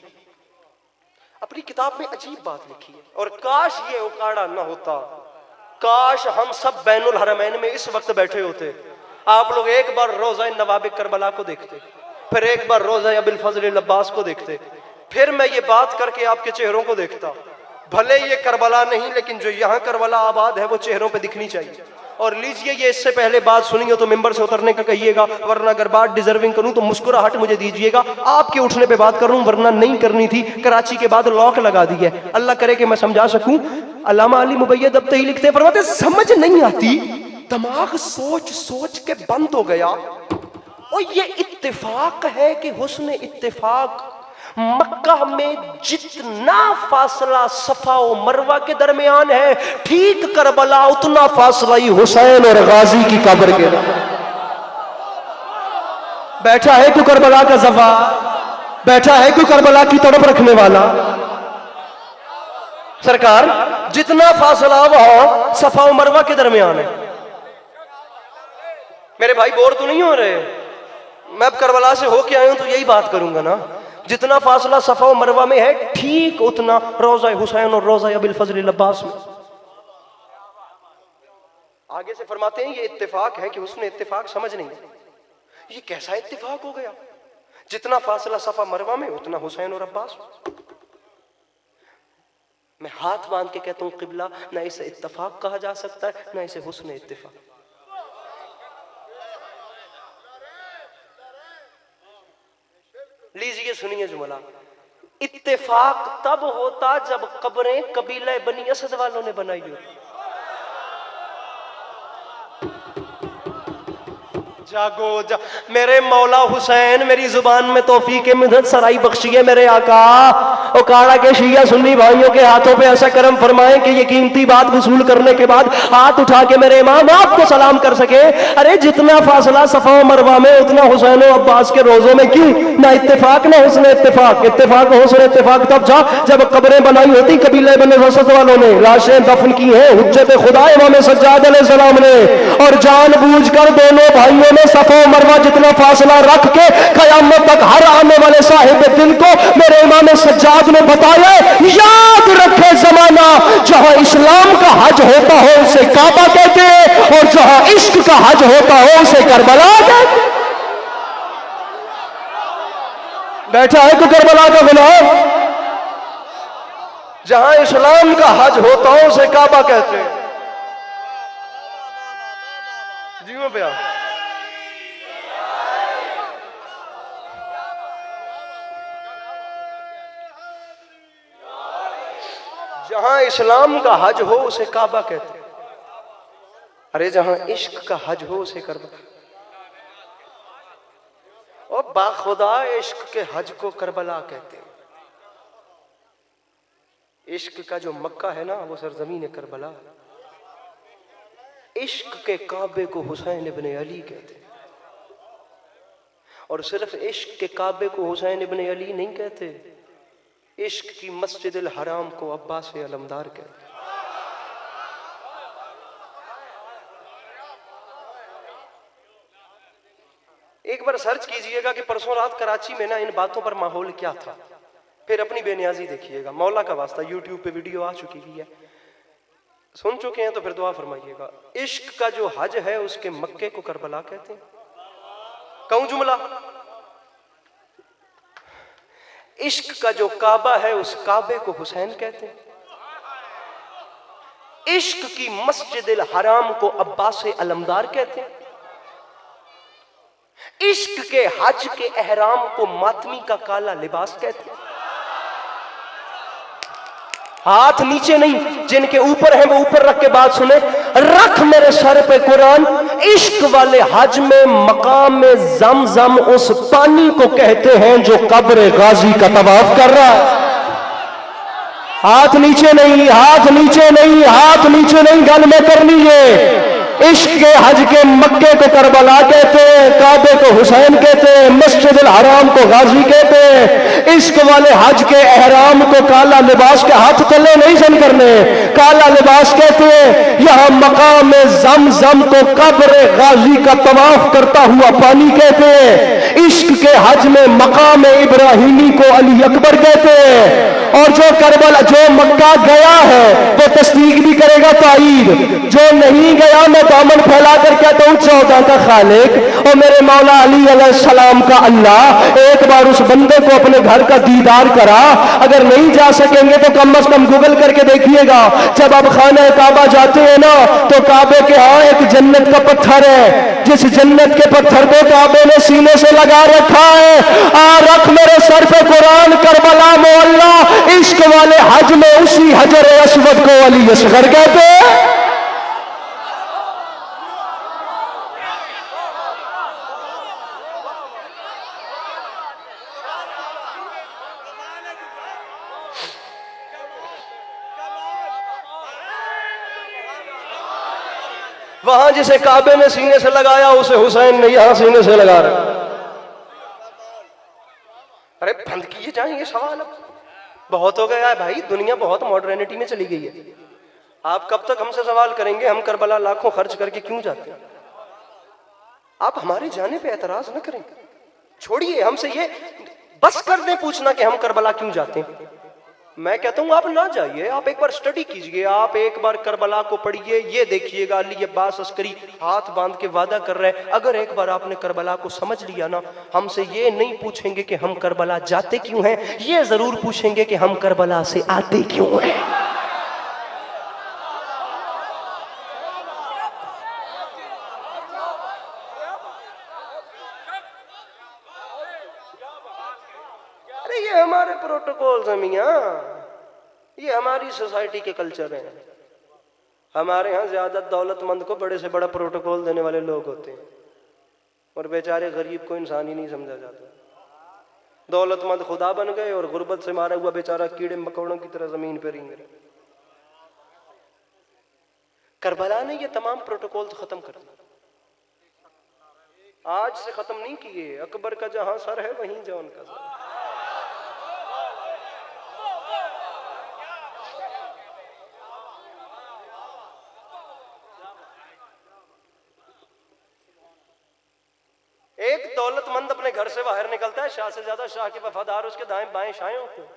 अपनी किताब में अजीब बात लिखी है, और काश ये उकाड़ा ना होता, काश हम सब बैनुल हरमैन में इस वक्त बैठे होते। आप लोग एक बार रोज़ा नवाब करबला को देखते, फिर एक बार रोज़ा अबुल फजल अब्बास को देखते, फिर मैं ये बात करके आपके चेहरों को देखता। भले ये करबला नहीं, लेकिन जो यहाँ करबला आबाद है वो चेहरों पे दिखनी चाहिए। और लीजिए ये इससे पहले बात सुनिए तो मिंबर से उतरने का कहिएगा, वरना अगर बात डिजर्विंग करूं तो मुस्कुराहट मुझे दीजिएगा। आपके उठने पे बात करूं, वरना नहीं करनी थी। कराची के बाद लॉक लगा दी है, अल्लाह करे कि मैं समझा सकूं। अल्लामा अली मुबैयद अब तही लिखते फरमाते समझ नहीं आती, दिमाग सोच सोच के बंद हो गया। और ये इत्तेफाक है कि हुस्न इत्तेफाक मक्का में जितना फासला सफा और मरवा के दरमियान है, ठीक करबला उतना फासला ही हुसैन और गाजी की कब्र के। बैठा है क्यों करबला का जफा, बैठा है क्यों करबला की तड़प रखने वाला। सरकार जितना फासला वह सफा और मरवा के दरमियान है। मेरे भाई बोर तो नहीं हो रहे, मैं अब करबला से होके आया हूं तो यही बात करूंगा ना। जितना फासला सफा और मरवा में है, ठीक उतना रोजा हुसैन और रोजा अबुल फजल अब्बास में। आगे से फरमाते हैं ये इत्तेफाक है कि उसने इत्तेफाक समझ नहीं। ये कैसा इत्तेफाक हो गया, जितना फासला सफा मरवा में उतना हुसैन और अब्बास। मैं हाथ बांध के कहता हूं किबला, ना इसे इत्तेफाक कहा जा सकता है, ना इसे हुस्न इत्तेफाक। लीजिए सुनिए जुमला, इत्तेफाक तब होता जब कब्रें कबीले बनी असद वालों ने बनाई होती। जागो जा मेरे मौला हुसैन, मेरी जुबान में तौफीक मिदत सराई बख्शिए मेरे आका। उकाड़ा के शिया सुन्नी भाइयों के हाथों पे ऐसा करम फरमाए कि ये कीमती बात वसूल करने के बाद हाथ उठा के मेरे इमाम आपको सलाम कर सके। अरे जितना फासला सफा और मरवा में उतना हुसैन और अब्बास के रोजों में क्यों ना इत्तेफाक ना हुस्न इत्तेफाक। इत्तेफाक हुस्न इत्तेफाक तब जा जब कब्रें बनाई होती कबीले बने रसद वालों ने, लाशें दफन की हैं हुज्जत खुदा इमाम सज्जाद अलैहिस्सलाम ने, और जानबूझकर दोनों भाइयों ने सफा मरवा जितना फासला रख के कयामत तक हर आने वाले साहिब दिल को मेरे इमाम सज्जाद ने बताया, याद रखे जमाना जहां इस्लाम का हज होता हो उसे काबा कहते हैं, और जहां इश्क का हज होता हो उसे करबला कहते हैं। बैठा है तो करबला का गुलाम, जहां इस्लाम का हज होता हो उसे काबा कहते हैं। जी भैया जहां इस्लाम का हज हो उसे काबा कहते हैं। अरे जहां इश्क का हज हो उसे करबला। और बाखुदा इश्क के हज को करबला कहते हैं। इश्क का जो मक्का है ना वो सरजमीन करबला। इश्क के काबे को हुसैन इब्ने अली कहते हैं। और सिर्फ इश्क के काबे को हुसैन इब्ने अली नहीं कहते, इश्क की मस्जिद अल हराम को अब्बास अलमदार कहते हैं। एक बार सर्च कीजिएगा कि परसों रात कराची में ना इन बातों पर माहौल क्या था, फिर अपनी बेनियाजी देखिएगा। मौला का वास्ता यूट्यूब पे वीडियो आ चुकी हुई है, सुन चुके हैं तो फिर दुआ फरमाइएगा। इश्क का जो हज है उसके मक्के को करबला कहते हैं। कहूं जुमला, इश्क का जो काबा है उस काबे को हुसैन कहते हैं। इश्क की मस्जिद अल हराम को अब्बास अलमदार कहते हैं। इश्क के हज के एहराम को मातमी का काला लिबास कहते हैं। हाथ नीचे नहीं, जिनके ऊपर है वो ऊपर रख के बात सुने। रख मेरे सर पे कुरान, इश्क वाले हज में मकाम में जमजम उस पानी को कहते हैं जो कब्र गाजी का तवाफ कर रहा है। हाथ नीचे नहीं, हाथ नीचे नहीं, हाथ नीचे नहीं, गल में कर लीजिए। इश्क के हज के मक्के को करबला कहते हैं, काबे को हुसैन कहते हैं, मस्जिद अल हराम को गाजी कहते हैं। इश्क वाले हज के एहराम को काला लिबास के हाथ तले नहीं सन करने, काला लिबास कहते हैं। यहाँ मकाम में जमजम को कब्र गाजी का तवाफ करता हुआ पानी कहते हैं। इश्क के हज में मकाम इब्राहिमी को अली अकबर कहते हैं। और जो करबला, जो मक्का गया है वो तस्दीक भी करेगा, ताईद। जो नहीं गया, मैं दामन फैला कर कहता हूं 14 का खालिक और मेरे मौला अली अलैहिस्सलाम का अल्लाह, एक बार उस बंदे को अपने घर का दीदार करा। अगर नहीं जा सकेंगे तो कम से कम गूगल करके देखिएगा, जब आप खाना काबा जाते हैं ना तो काबे के यहाँ एक जन्नत का पत्थर है, जिस जन्नत के पत्थर को काबे ने सीने से लगा रखा है। रख मेरे सर पे कुरान, करबला मोहल्ला, इश्क वाले हज में उसी हजर अस्वद को अली असगर कहते हैं। वहां जिसे काबे ने सीने से लगाया उसे हुसैन ने यहां सीने से लगा रहा। अरे बंद किए जाएंगे सवाल, अब बहुत हो गया है भाई, दुनिया बहुत मॉडर्निटी में चली गई है। आप कब तक हमसे सवाल करेंगे हम करबला लाखों खर्च करके क्यों जाते हैं? आप हमारे जाने पे एतराज न करें, छोड़िए हमसे ये बस कर दें पूछना कि हम करबला क्यों जाते हैं। मैं कहता हूं आप ना जाइए, आप एक बार स्टडी कीजिए, आप एक बार करबला को पढ़िए, ये देखिएगा अली अब्बास अस्करी हाथ बांध के वादा कर रहे हैं। अगर एक बार आपने करबला को समझ लिया ना, हमसे ये नहीं पूछेंगे कि हम करबला जाते क्यों हैं, ये जरूर पूछेंगे कि हम करबला से आते क्यों हैं। ये हमारे प्रोटोकॉल्स हैं मियां, ये हमारी सोसाइटी के कल्चर हैं। हमारे यहाँ ज्यादा दौलतमंद को बड़े से बड़ा प्रोटोकॉल देने वाले लोग होते हैं और बेचारे गरीब को इंसान ही नहीं समझा जाता। दौलतमंद खुदा बन गए और गुर्बत से मारा हुआ बेचारा कीड़े मकोड़ों की तरह जमीन पर रेंग रहे। करबला ने ये तमाम प्रोटोकॉल खत्म कर दिए, आज से खत्म नहीं किए। अकबर का जहां सर है वहीं जौन का सर। एक दौलतमंद अपने घर से बाहर निकलता है, शाह से ज्यादा शाह के वफादार उसके दाएं बाएं शाएं होते हैं,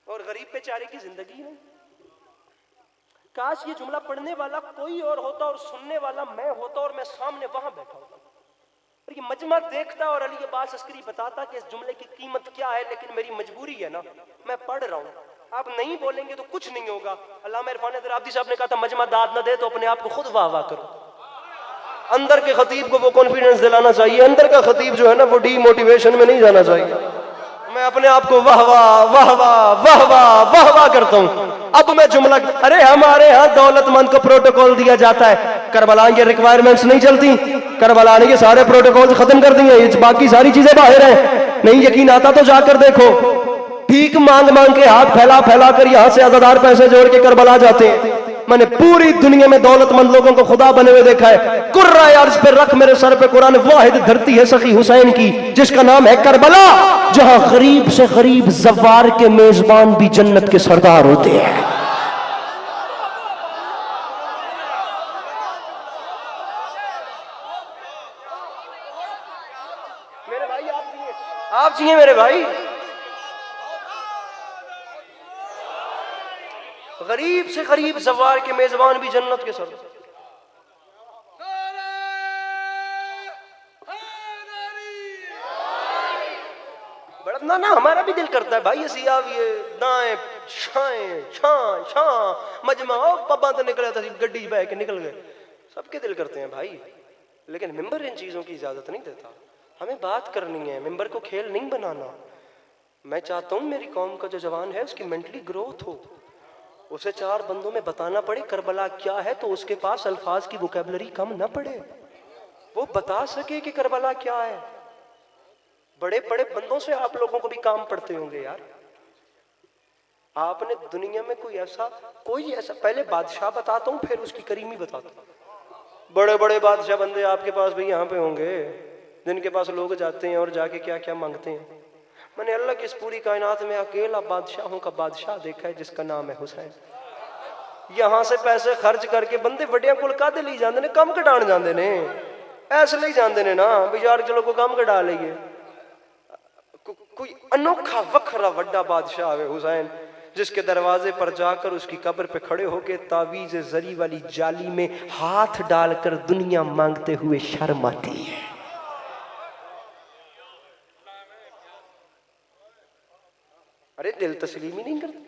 और गरीब बेचारे की जिंदगी है। काश ये जुमला पढ़ने वाला कोई और होता और सुनने वाला मैं होता और मैं सामने वहां बैठा होता और ये मजमा देखता और अली अब्बास अस्करी बताता कि इस जुमले की कीमत क्या है। लेकिन मेरी मजबूरी है ना, मैं पढ़ रहा हूं, आप नहीं बोलेंगे तो कुछ नहीं होगा। अल्लामा इरफान दराबदी साहब ने कहा था मजमा दाद न दे तो अपने आप को खुद वाह वाह करो। अंदर के खतीब को वो कॉन्फिडेंस दिलाना चाहिए, अंदर का खतीब जो है ना वो डीमोटिवेशन में नहीं जाना चाहिए। मैं अपने आप को वाह वाह वाह वाह वाह वाह वाह वाह करता हूं। अब मैं जुमला, अरे हमारे यहाँ दौलतमंद को प्रोटोकॉल दिया जाता है, करबला की रिक्वायरमेंट्स नहीं चलती, करबला ने ये सारे प्रोटोकॉल खत्म कर दिए, बाकी सारी चीजें बाहर हैं। नहीं यकीन आता तो जाकर देखो, भीख मांग मांग के हाथ फैला फैला कर यहाँ से अज़ादार पैसे जोड़ के करबला जाते हैं। मैंने पूरी दुनिया में दौलतमंद लोगों को खुदा बने हुए देखा है। कुर्रा अर्ज पे रख मेरे सर पे कुरान, वाहिद धरती है सखी हुसैन की जिसका नाम है करबला, जहां गरीब से गरीब जवार के मेजबान भी जन्नत के सरदार होते हैं। मेरे भाई आप जिए मेरे भाई। गरीब से गरीब जवार के मेजबान भी जन्नत के सरदार। बड़ा ना हमारा भी दिल करता है भाई, ऐसी आविए दाएं शाएं छां छां मजमा पाबंद निकला था, गड्डी बह के निकल गए, सबके दिल करते हैं भाई। लेकिन मिंबर इन चीजों की इजाजत नहीं देता। हमें बात करनी है, मिंबर को खेल नहीं बनाना। मैं चाहता हूं मेरी कौम का जो जवान है उसकी मेंटली ग्रोथ हो, उसे चार बंदों में बताना पड़े करबला क्या है तो उसके पास अल्फाज की वोकैबुलरी कम ना पड़े, वो बता सके कि करबला क्या है। बड़े बड़े बंदों से आप लोगों को भी काम पड़ते होंगे यार। आपने दुनिया में कोई ऐसा पहले बादशाह बताता हूं फिर उसकी करीमी बताता हूं। बड़े बड़े बादशाह बंदे आपके पास भी यहाँ पे होंगे जिनके पास लोग जाते हैं और जाके क्या क्या मांगते हैं। मैंने अल्लाह की इस पूरी कायनात में अकेला बादशाहों का बादशाह देखा है जिसका नाम है हुसैन। यहां से पैसे खर्च करके बंदे वड्डियां कुल कादे ली जाते ने, कम कटाण जाते ने, ऐसे ले जाते ने ना बाजार चलो को कम कटा लीए। कोई अनोखा वखरा वड्डा बादशाह है हुसैन, जिसके दरवाजे पर जाकर उसकी कब्र पे खड़े होके तावीज जरी वाली जाली में हाथ डालकर दुनिया मांगते हुए शर्म आती है। अरे दिल तस्लीम ही नहीं करता।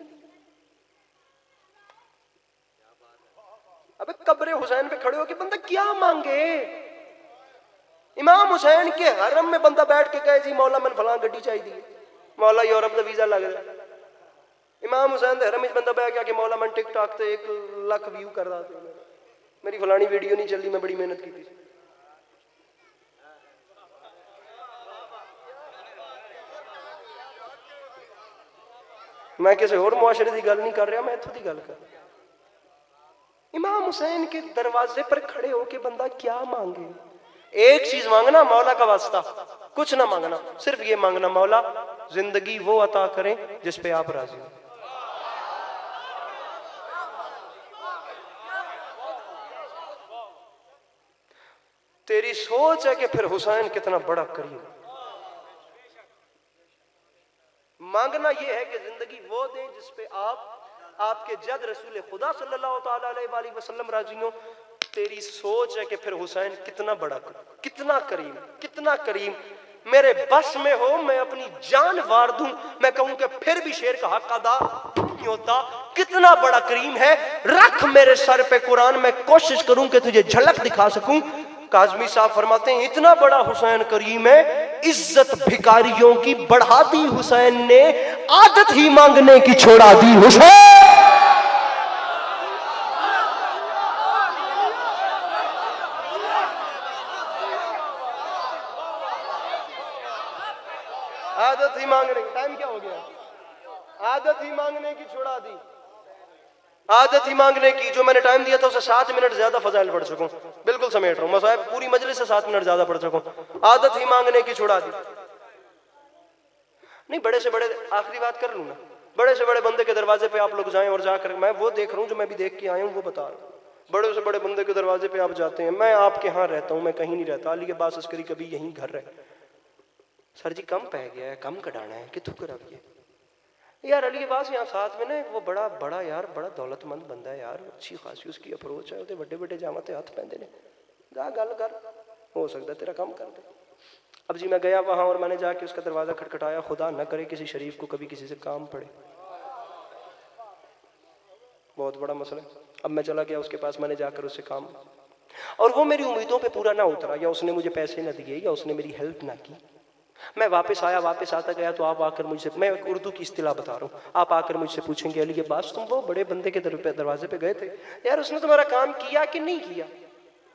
अबे कब्र हुसैन पे खड़े होके बंदा क्या मांगे? इमाम हुसैन के हरम में बंदा बैठ के कहे जी मौला मैंने फलां गड्डी चाहिए, मौला यूरोप का वीजा लग रहा। इमाम हुसैन के हरम में बंदा बैठ के मौला मैं टिकटॉक से 1 लाख व्यू कर रहा था, मेरी फलानी वीडियो नहीं चली, मैं बड़ी मेहनत की थी। मैं किसी और मुआशरे की गल नहीं कर रहा, मैं इत्थों की गल कर रहा। इमाम हुसैन के दरवाजे पर खड़े होके बंदा क्या मांगे? एक चीज मांगना, मौला का वास्ता, कुछ ना मांगना, सिर्फ ये मांगना मौला जिंदगी वो अता करें जिस पे आप राजी हो। तेरी सोच है कि फिर हुसैन कितना बड़ा करीम। मांगना यह है कि जिंदगी वो दे जिस पे आपके जद रसूल खुदा सल्लल्लाहु ताला अलैहि वसल्लम राजी हो। तेरी सोच है कि फिर हुसैन कितना बड़ा, कितना करीम, कितना करीम। मेरे बस में हो मैं अपनी जान वार दूं, मैं कहूं कि फिर भी शेर का हक अदा नहीं होता। कितना बड़ा करीम है। रख मेरे सर पे कुरान, मैं कोशिश करूं कि तुझे झलक दिखा सकूं। काज़मी साहब फरमाते हैं इतना बड़ा हुसैन करीम है, इज्जत भिखारियों की बढ़ा दी हुसैन ने, आदत ही मांगने की छोड़ा दी हुसैन। आदत ही मांगने की, टाइम क्या हो गया? आदत ही मांगने की छोड़ा दी, आदत ही मांगने की। जो मैंने टाइम दिया था उसे 7 मिनट ज्यादा फजाइल पढ़ चुका हूं, बिल्कुल समेट रहा हूं। मसाइब पूरी मजलिस से 7 मिनट ज्यादा पढ़ चुका हूं। आदत ही मांगने की छुड़ा दी। नहीं, बड़े से बड़े, आखिरी बात कर लूं ना, बड़े से बड़े बंदे के दरवाजे पे आप लोग जाएं और जाकर, मैं वो देख रहा हूं जो मैं भी देख के आया हूं, वो बता रहा हूं। बड़े से बड़े बंदे के दरवाजे पे आप जाते हैं। मैं आपके यहाँ रहता हूं, मैं कहीं नहीं रहता, अली अब्बास अस्करी कभी यहीं घर रहे। सर जी कम पै गया है, कम कटाना है, कितों करा यार? अली अब्बास यहाँ साथ में ना वो बड़ा यार बड़ा दौलतमंद बंदा है यार, अच्छी खासी उसकी अप्रोच है, वो बड़े बड़े जामते हाथ पहनते ने, जा गल कर, हो सकता तेरा कम कर दे। अब जी मैं गया वहां और मैंने जाके उसका दरवाजा खटखटाया। खुदा न करे किसी शरीफ को कभी किसी से काम पड़े, बहुत बड़ा मसला। अब मैं चला गया उसके पास, मैंने जाकर उससे काम, और वो मेरी उम्मीदों पे पूरा ना उतरा, या उसने मुझे पैसे न दिए, या उसने मेरी हेल्प ना की। मैं वापस आया, वापस आता गया तो आप आकर मुझसे, मैं उर्दू की इस्तिलाह बता रहा हूँ, आप आकर मुझसे पूछेंगे अली अब्बास तुम वो बड़े बंदे के दरवाजे पे गए थे यार, उसने तुम्हारा काम किया कि नहीं किया?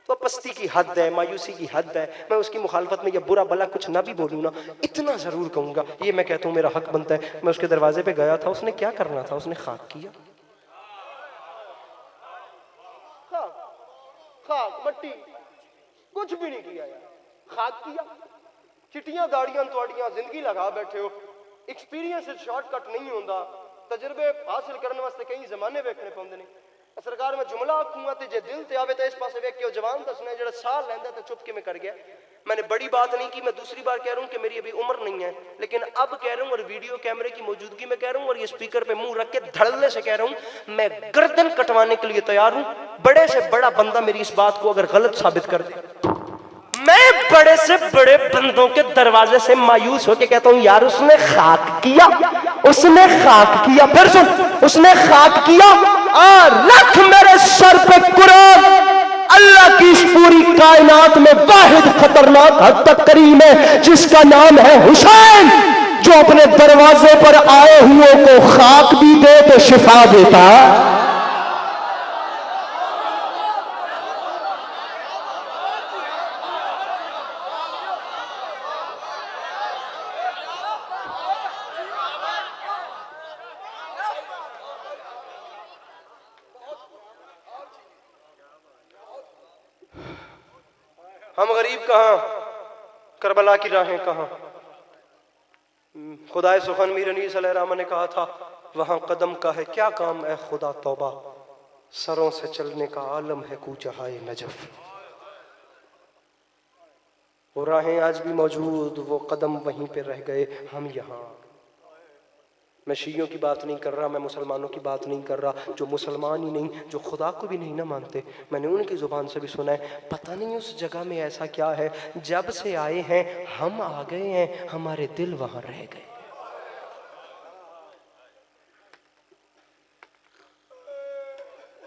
तो पस्ती की हद है, मायूसी की हद है। मैं उसकी मुखालफत में ये बुरा भला कुछ ना भी बोलूँ ना, इतना जरूर कहूंगा, ये मैं कहता हूँ मेरा हक बनता है। मैं उसके दरवाजे पे गया था, उसने क्या करना था? उसने खाक किया, खाक मट्टी, कुछ भी नहीं किया यार, खाक किया। चिट्टियां दाड़ियां तुहाड़ियां जिंदगी लगा बैठे हो। एक्सपीरियंस शॉर्टकट नहीं होता, तजर्बे हासिल करने वास्ते कई जमाने वेखने पौंदे ने। सरकार मैं जुमला आखूंगा तो जे दिल ते आवे तो इस पासे वेख के जवान दसना, जेड़ा साह लैंदा तो चुप के मैं कर गया। मैंने बड़ी बात नहीं की, मैं दूसरी बार कह रहा हूं कि मेरी अभी उम्र नहीं है, लेकिन अब कह रहा हूं और वीडियो कैमरे की मौजूदगी में कह रहा हूं और ये स्पीकर पे मुंह रख के धड़ल्ले से कह रहा हूं, मैं गर्दन कटवाने के लिए तैयार हूं। बड़े से बड़ा बंदा मेरी इस बात को अगर गलत साबित कर दे, मैं बड़े से बड़े बंदों के दरवाजे से मायूस होकर कहता हूं यार उसने खाक किया, उसने खाक किया। फिर सुन, उसने खाक किया और रख मेरे सर पे कुरान, अल्लाह की इस पूरी कायनात में वाहिद खतरनाक हद तक करीम है जिसका नाम है हुसैन, जो अपने दरवाजे पर आए हुए को खाक भी दे तो शिफा देता। हम गरीब कहाँ, करबला की राहें कहाँ। खुदाए सुखन मीर अनीस अलैहिर्रहमा ने कहा था वहां कदम का है क्या काम है खुदा तौबा, सरों से चलने का आलम है कूचा हाय नजफ। वो राहें आज भी मौजूद, वो कदम वहीं पे रह गए, हम यहाँ। मैं शियों की बात नहीं कर रहा, मैं मुसलमानों की बात नहीं कर रहा, जो मुसलमान ही नहीं, जो खुदा को भी नहीं ना मानते। मैंने उनकी ज़ुबान से भी सुना है, पता नहीं उस जगह में ऐसा क्या है, जब से आए हैं हम आ गए हैं, हमारे दिल वहाँ रह गए।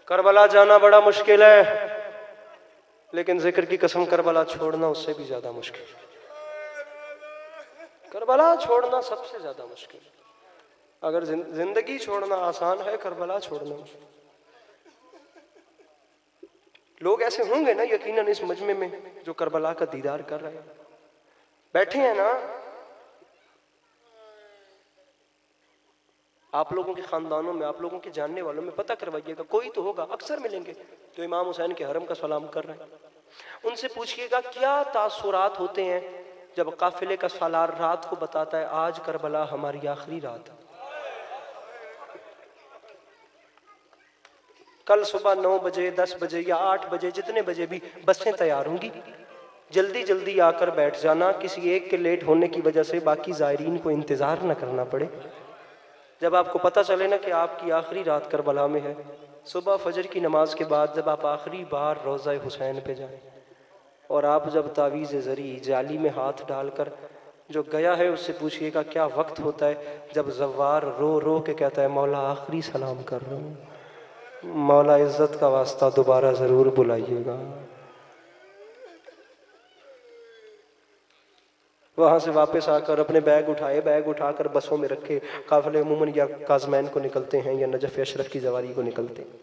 करबला जाना बड़ा मुश्किल है, लेकिन जिक्र की कसम करबला छोड़ना उससे भी ज्यादा मुश्किल। करबला छोड़ना सबसे ज्यादा मुश्किल। अगर जिंदगी छोड़ना आसान है, करबला छोड़ना मुश्किल। लोग ऐसे होंगे ना यकीनन इस मजमे में जो करबला का दीदार कर रहे हैं, बैठे हैं ना। आप लोगों के खानदानों में, आप लोगों के जानने वालों में पता करवाइएगा, कोई तो होगा, अक्सर मिलेंगे, तो इमाम हुसैन के हरम का सलाम कर रहे हैं। उनसे पूछिएगा क्या तासुरात होते हैं जब काफिले का सालार रात को बताता है आज करबला हमारी आखिरी रात है। कल सुबह 9 बजे, 10 बजे या 8 बजे, जितने बजे भी बसें तैयार होंगी, जल्दी जल्दी आकर बैठ जाना, किसी एक के लेट होने की वजह से बाकी ज़ायरीन को इंतज़ार न करना पड़े। जब आपको पता चले ना कि आपकी आखिरी रात करबला में है, सुबह फजर की नमाज के बाद जब आप आखिरी बार रोज़ा हुसैन पे जाएं और आप जब तावीज़ ज़री जाली में हाथ डालकर जो गया है उससे पूछिएगा क्या वक्त होता है जब ज़व्वार रो रो के कहता है मौला आखिरी सलाम कर रहा हूँ, मौला इज़्ज़त का वास्ता दोबारा ज़रूर बुलाइएगा। वहाँ से वापस आकर अपने बैग उठाए, बैग उठाकर बसों में रखे, काफिले अमूमन या काज़मैन को निकलते हैं या नजफ अशरफ की जवारी को निकलते हैं।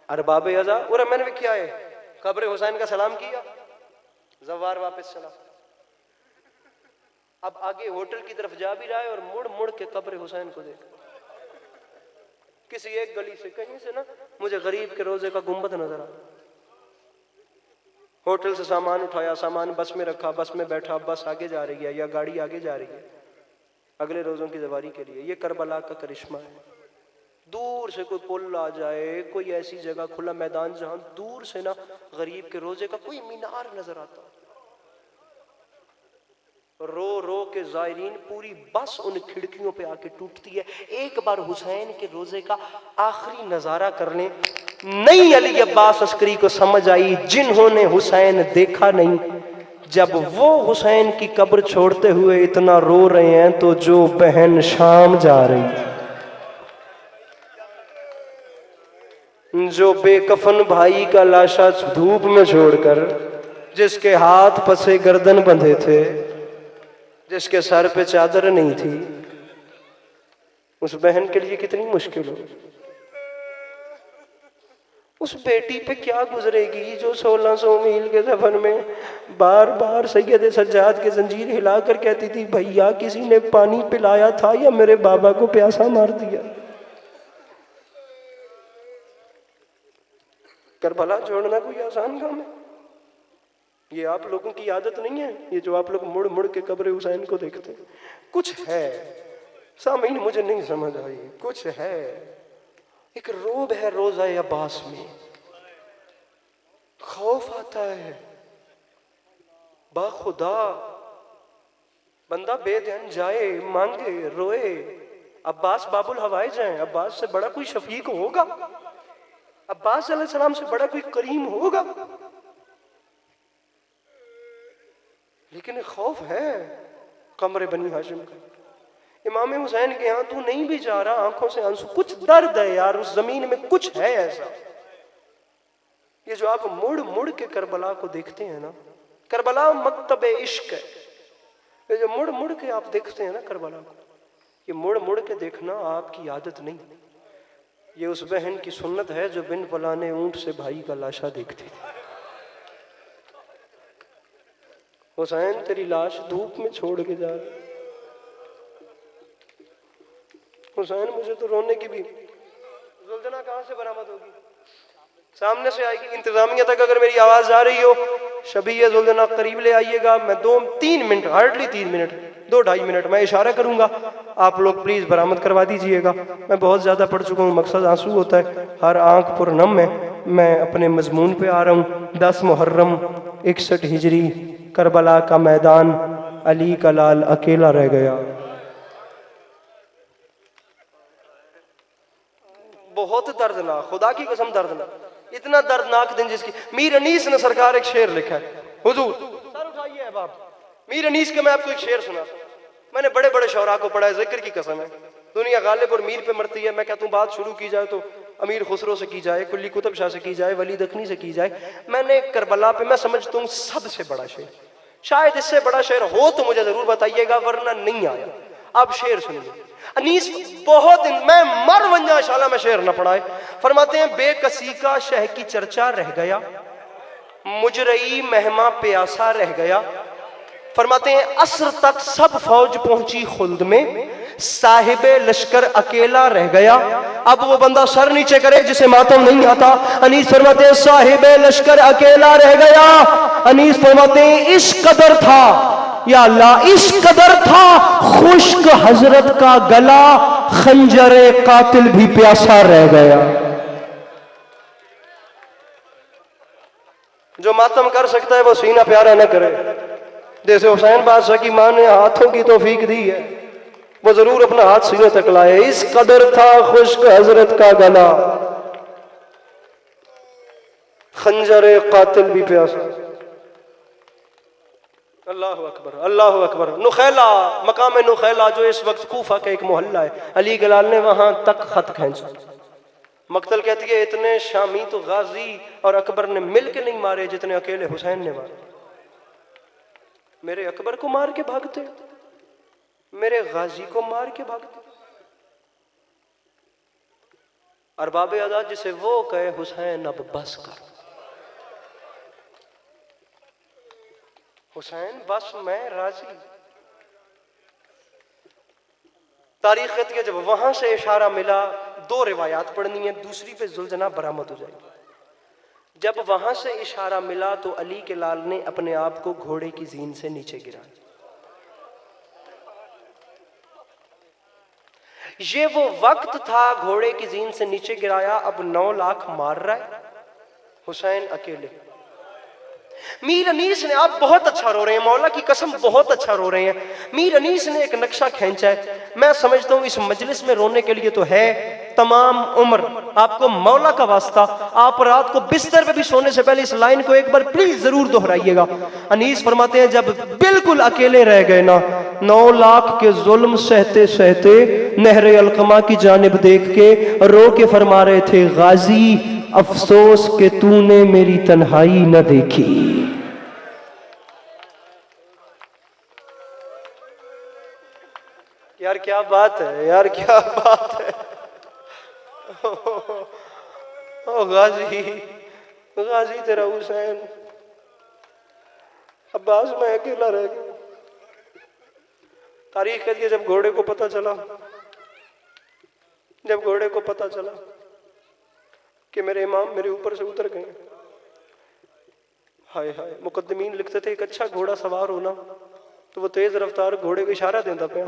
अरबाब अज़ा और मैंने भी किया है, कब्र हुसैन का सलाम किया, ज़व्वार वापस चला। अब आगे होटल की तरफ जा भी रहा है और मुड़ मुड़ के कब्र हुसैन को देख। किसी एक गली से कहीं से ना मुझे गरीब के रोजे का गुंबद नजर आया। होटल से सामान उठाया, सामान बस में रखा, बस में बैठा, बस आगे जा रही है या गाड़ी आगे जा रही है अगले रोजों की जवारी के लिए। ये करबला का करिश्मा है। दूर से कोई पुल आ जाए, कोई ऐसी जगह खुला मैदान जहां दूर से ना गरीब के रोजे का कोई मीनार नजर आता, रो रो के ज़ायरीन पूरी बस उन खिड़कियों पे आके टूटती है। एक बार हुसैन के रोजे का आखिरी नजारा कर लें। नई अली अब्बास अस्करी को समझ आई जिन्होंने हुसैन देखा नहीं, जब वो हुसैन की कब्र छोड़ते हुए इतना रो रहे हैं तो जो बहन शाम जा रही, जो बेकफन भाई का लाशा धूप में छोड़कर, जिसके हाथ पसे गर्दन बंधे थे, जिसके सर पे चादर नहीं थी, उस बहन के लिए कितनी मुश्किल हो। उस बेटी पे क्या गुजरेगी जो 1600 मील के सफर में बार बार सैयद सज्जाद के जंजीर हिलाकर कहती थी भैया किसी ने पानी पिलाया था या मेरे बाबा को प्यासा मार दिया। करबला छोड़ना कोई आसान काम है? ये आप लोगों की आदत नहीं है, ये जो आप लोग मुड़ मुड़ के कब्र हुसैन को देखते हैं। कुछ है सामीन, मुझे नहीं समझ आई, कुछ है। एक रोब है रोज़ा अब्बास में, खौफ आता है बाखुदा। बंदा बेध्यान जाए, मांगे, रोए, अब्बास बाबुल हवाइज हैं, अब्बास से बड़ा कोई शफीक होगा? अब्बास अलैहिस्सलाम से बड़ा कोई करीम होगा? लेकिन खौफ है कमरे बनी हाशिम का। इमाम हुसैन के यहाँ तू नहीं भी जा रहा, आंखों से आंसू, कुछ दर्द है यार उस जमीन में, कुछ है ऐसा। ये जो आप मुड़ मुड़ के करबला को देखते हैं ना, करबला मकतब इश्क है। ये जो मुड़ मुड़ के आप देखते हैं ना करबला को, ये मुड़ मुड़ के देखना आपकी आदत नहीं, ये उस बहन की सुन्नत है जो बिन पलाने ऊंट से भाई का लाशा देखती थी। हुसैन तेरी लाश धूप में छोड़ के जा रही। हुसैन मुझे तो रोने की भी, जुल्जना कहाँ से बरामद होगी? सामने से आएगी। इंतजामिया तक अगर मेरी आवाज आ रही हो, शबीह जुल्जना करीब ले आइएगा। मैं 2-3 मिनट, हार्डली 3 मिनट, 2-2.5 मिनट मैं इशारा करूंगा, आप लोग प्लीज बरामद करवा दीजिएगा। मैं बहुत ज्यादा पढ़ चुका हूँ, मकसद आंसू होता है, हर आंख पुरनम है। मैं अपने मजमून पे आ रहा हूँ। 10 मुहर्रम 61 हिजरी, करबला का मैदान, अली का लाल अकेला रह गया। बहुत दर्दनाक, खुदा की कसम दर्दनाक, इतना दर्दनाक दिन जिसकी मीर अनीस ने सरकार एक शेर लिखा है। हुजूर सर उठाइए अहबाब, मीर अनीस के मैं आपको एक शेर सुना। मैंने बड़े बड़े शौरा को पढ़ा है, जिक्र की कसम है। दुनिया गालिब और मीर पे मरती है। मैं कहता हूँ बात शुरू की जाए तो अमीर खुसरो से की जाए, कुल्ली कुतुब शाह से की जाए, वली दखनी से की जाए। मैंने करबला पे मैं समझता हूँ सबसे बड़ा शेर, शायद इससे बड़ा शेर हो तो मुझे जरूर बताइएगा, वरना नहीं आया। अब शेर सुनिए। अनीस बहुत दिन मैं मर वंजा शाला में शेर न पढ़ाए। फरमाते हैं बेकसी का शह की चर्चा रह गया, मुजरई मेहमा प्यासा रह गया। फरमाते हैं असर तक सब फौज पहुंची खुल्द में, साहिबे लश्कर अकेला रह गया। अब वो बंदा सर नीचे करे जिसे मातम नहीं आता। अनीस फरमाते हैं साहिबे लश्कर अकेला रह गया। अनीस फरमाते हैं इस कदर था या अल्लाह, इस कदर था खुश्क हजरत का गला, खंजरे कातिल भी प्यासा रह गया। जो मातम कर सकता है वो सीना प्यारा न करे। जैसे हुसैन बादशाह की मां ने हाथों की तौफीक दी है, वो जरूर अपना हाथ सीने तक लाए। इस कदर था खुश्क हजरत का गला, खंजरे कातिल भी प्यासा। अल्लाह अकबर, अल्लाह अकबर। नुखैला, मकाम नुखैला जो इस वक्त कूफा का एक मोहल्ला है, अली गलाल ने वहां तक खत खींचा। मक्तल कहती है इतने शामी तो गाजी और अकबर ने मिल के नहीं मारे जितने अकेले हुसैन ने मारे। मेरे अकबर को मार के भागते, मेरे गाजी को मार के भागते। अरबाब अदा जिसे वो कहे हुसैन अब बस कर, हुसैन बस मैं राजी। तारीख कहती है जब वहां से इशारा मिला, 2 रिवायात पढ़नी है, दूसरी पे जुलझना बरामद हो जाएगी। जब वहां से इशारा मिला तो अली के लाल ने अपने आप को घोड़े की जीन से नीचे गिराया। ये वो वक्त था, घोड़े की जीन से नीचे गिराया। अब 9 लाख मार रहा है, हुसैन अकेले। मीर अनीस ने, आप बहुत अच्छा रो रहे हैं, मौला की कसम बहुत अच्छा रो रहे हैं। मीर अनीस ने एक नक्शा खींचा है। मैं समझता हूं इस मजलिस में रोने के लिए तो है तमाम उम्र। आपको मौला का वास्ता, आप रात को बिस्तर पे भी सोने से पहले इस लाइन को एक बार प्लीज जरूर दोहराइएगा। अनीस फरमाते हैं जब बिल्कुल अकेले रह गए ना, 9 लाख के जुल्म सहते सहते नहरे अलकमा की जानिब देख के रो के फरमा रहे थे गाजी अफसोस के तूने मेरी तन्हाई न देखी। यार क्या बात है, यार क्या बात है। ओ गाजी, गाजी तेरा हुसैन, अब्बास मैं अकेला रह गया। तारीख कहती है जब घोड़े को पता चला, जब घोड़े को पता चला कि मेरे इमाम मेरे ऊपर से उतर गए, हाय हाय। मुकद्दमीन लिखते थे एक अच्छा घोड़ा सवार होना तो वो तेज रफ्तार घोड़े को इशारा देता पे।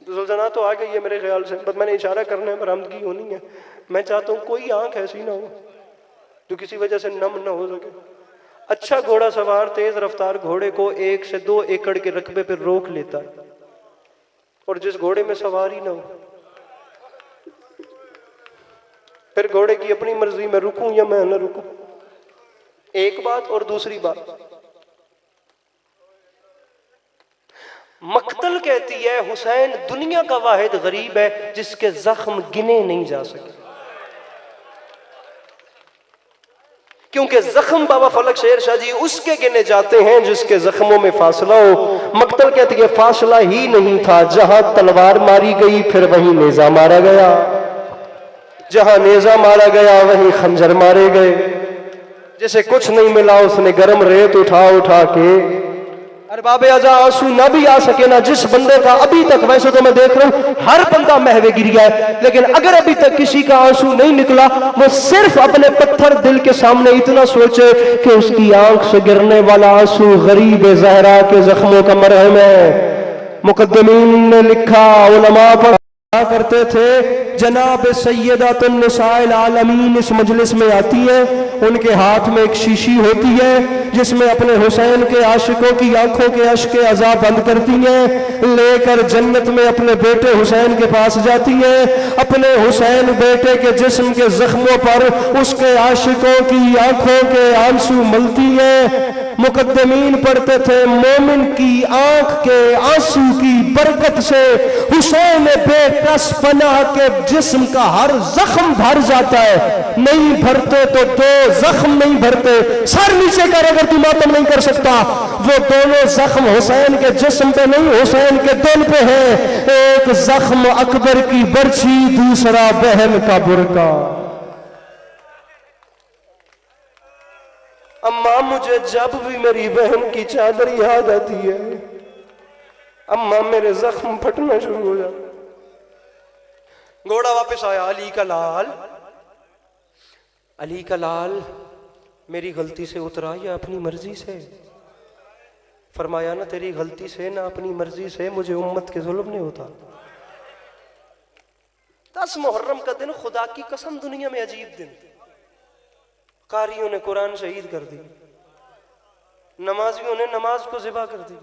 जुल्झना तो आ गई है मेरे ख्याल से, बस मैंने इशारा करना है, बरामदगी होनी है। मैं चाहता हूँ कोई आंख ऐसी ना हो जो किसी वजह से नम ना हो सके। अच्छा घोड़ा सवार तेज रफ्तार घोड़े को 1 से 2 एकड़ के रकबे पर रोक लेता है, और जिस घोड़े में सवारी ना हो, फिर घोड़े की अपनी मर्जी में रुकूं या मैं न रुकूं। एक बात, और दूसरी बात, मक्तल कहती है हुसैन दुनिया का वाहिद गरीब है जिसके जख्म गिने नहीं जा सके, क्योंकि जख्म बाबा फलक शेर शाह जी उसके गिने जाते हैं जिसके जख्मों में फासला हो। मक्तल कहती है फासला ही नहीं था, जहां तलवार मारी गई फिर वहीं नेजा मारा गया, जहां नेजा मारा गया वहीं खंजर मारे गए। जिसे कुछ नहीं मिला उसने गरम रेत उठा उठा के, अरबाब अज़ा आंसू ना भी आ सके ना जिस बंदे का अभी तक, वैसे तो मैं देख रहा हूं हर बंदा महवे गिर गया है, लेकिन अगर अभी तक किसी का आंसू नहीं निकला, वो सिर्फ अपने पत्थर दिल के सामने इतना सोचे कि उसकी आंख से गिरने वाला आंसू गरीब ज़हरा के जख्मों का मरहम है। मुकद्दमीन ने लिखा, उलमा पर करते थे। जनाब सैयदातुन निसाइल आलमीन इस मजलिस में आती हैं, उनके हाथ में एक शीशी होती है जिसमें अपने हुसैन के आशिकों की आंखों के अश्क अज़ा बंद करती हैं, लेकर जन्नत में अपने बेटे हुसैन के पास जाती हैं। अपने हुसैन बेटे के जिस्म के जख्मों पर उसके आशिकों की आंखों के आंसू मलती हैं। मुकद्दमीन पढ़ते थे, मोमिन की आंख के आंसू की बरकत से हुसैन बेकस पनाह के जिस्म का हर जख्म भर जाता है। नहीं भरते तो दो जख्म नहीं भरते। सर नीचे कर, अगर तू मातम नहीं कर सकता, वो दोनों जख्म हुसैन के जिस्म पे नहीं, हुसैन के दिल पे है। एक जख्म अकबर की बर्छी, दूसरा बहन का बुरका। अम्मा मुझे जब भी मेरी बहन की चादर याद आती है, अम्मा मेरे जख्म फटना शुरू हो जाता। घोड़ा वापस आया, अली का लाल, अली का लाल मेरी गलती से उतरा या अपनी मर्जी से? फरमाया ना तेरी गलती से ना अपनी मर्जी से मुझे उम्मत के जुल्म नहीं होता। 10 मुहर्रम का दिन खुदा की कसम दुनिया में अजीब दिन। कारियों ने कुरान शहीद कर दी, नमाजियों ने नमाज को ज़िबा कर दी।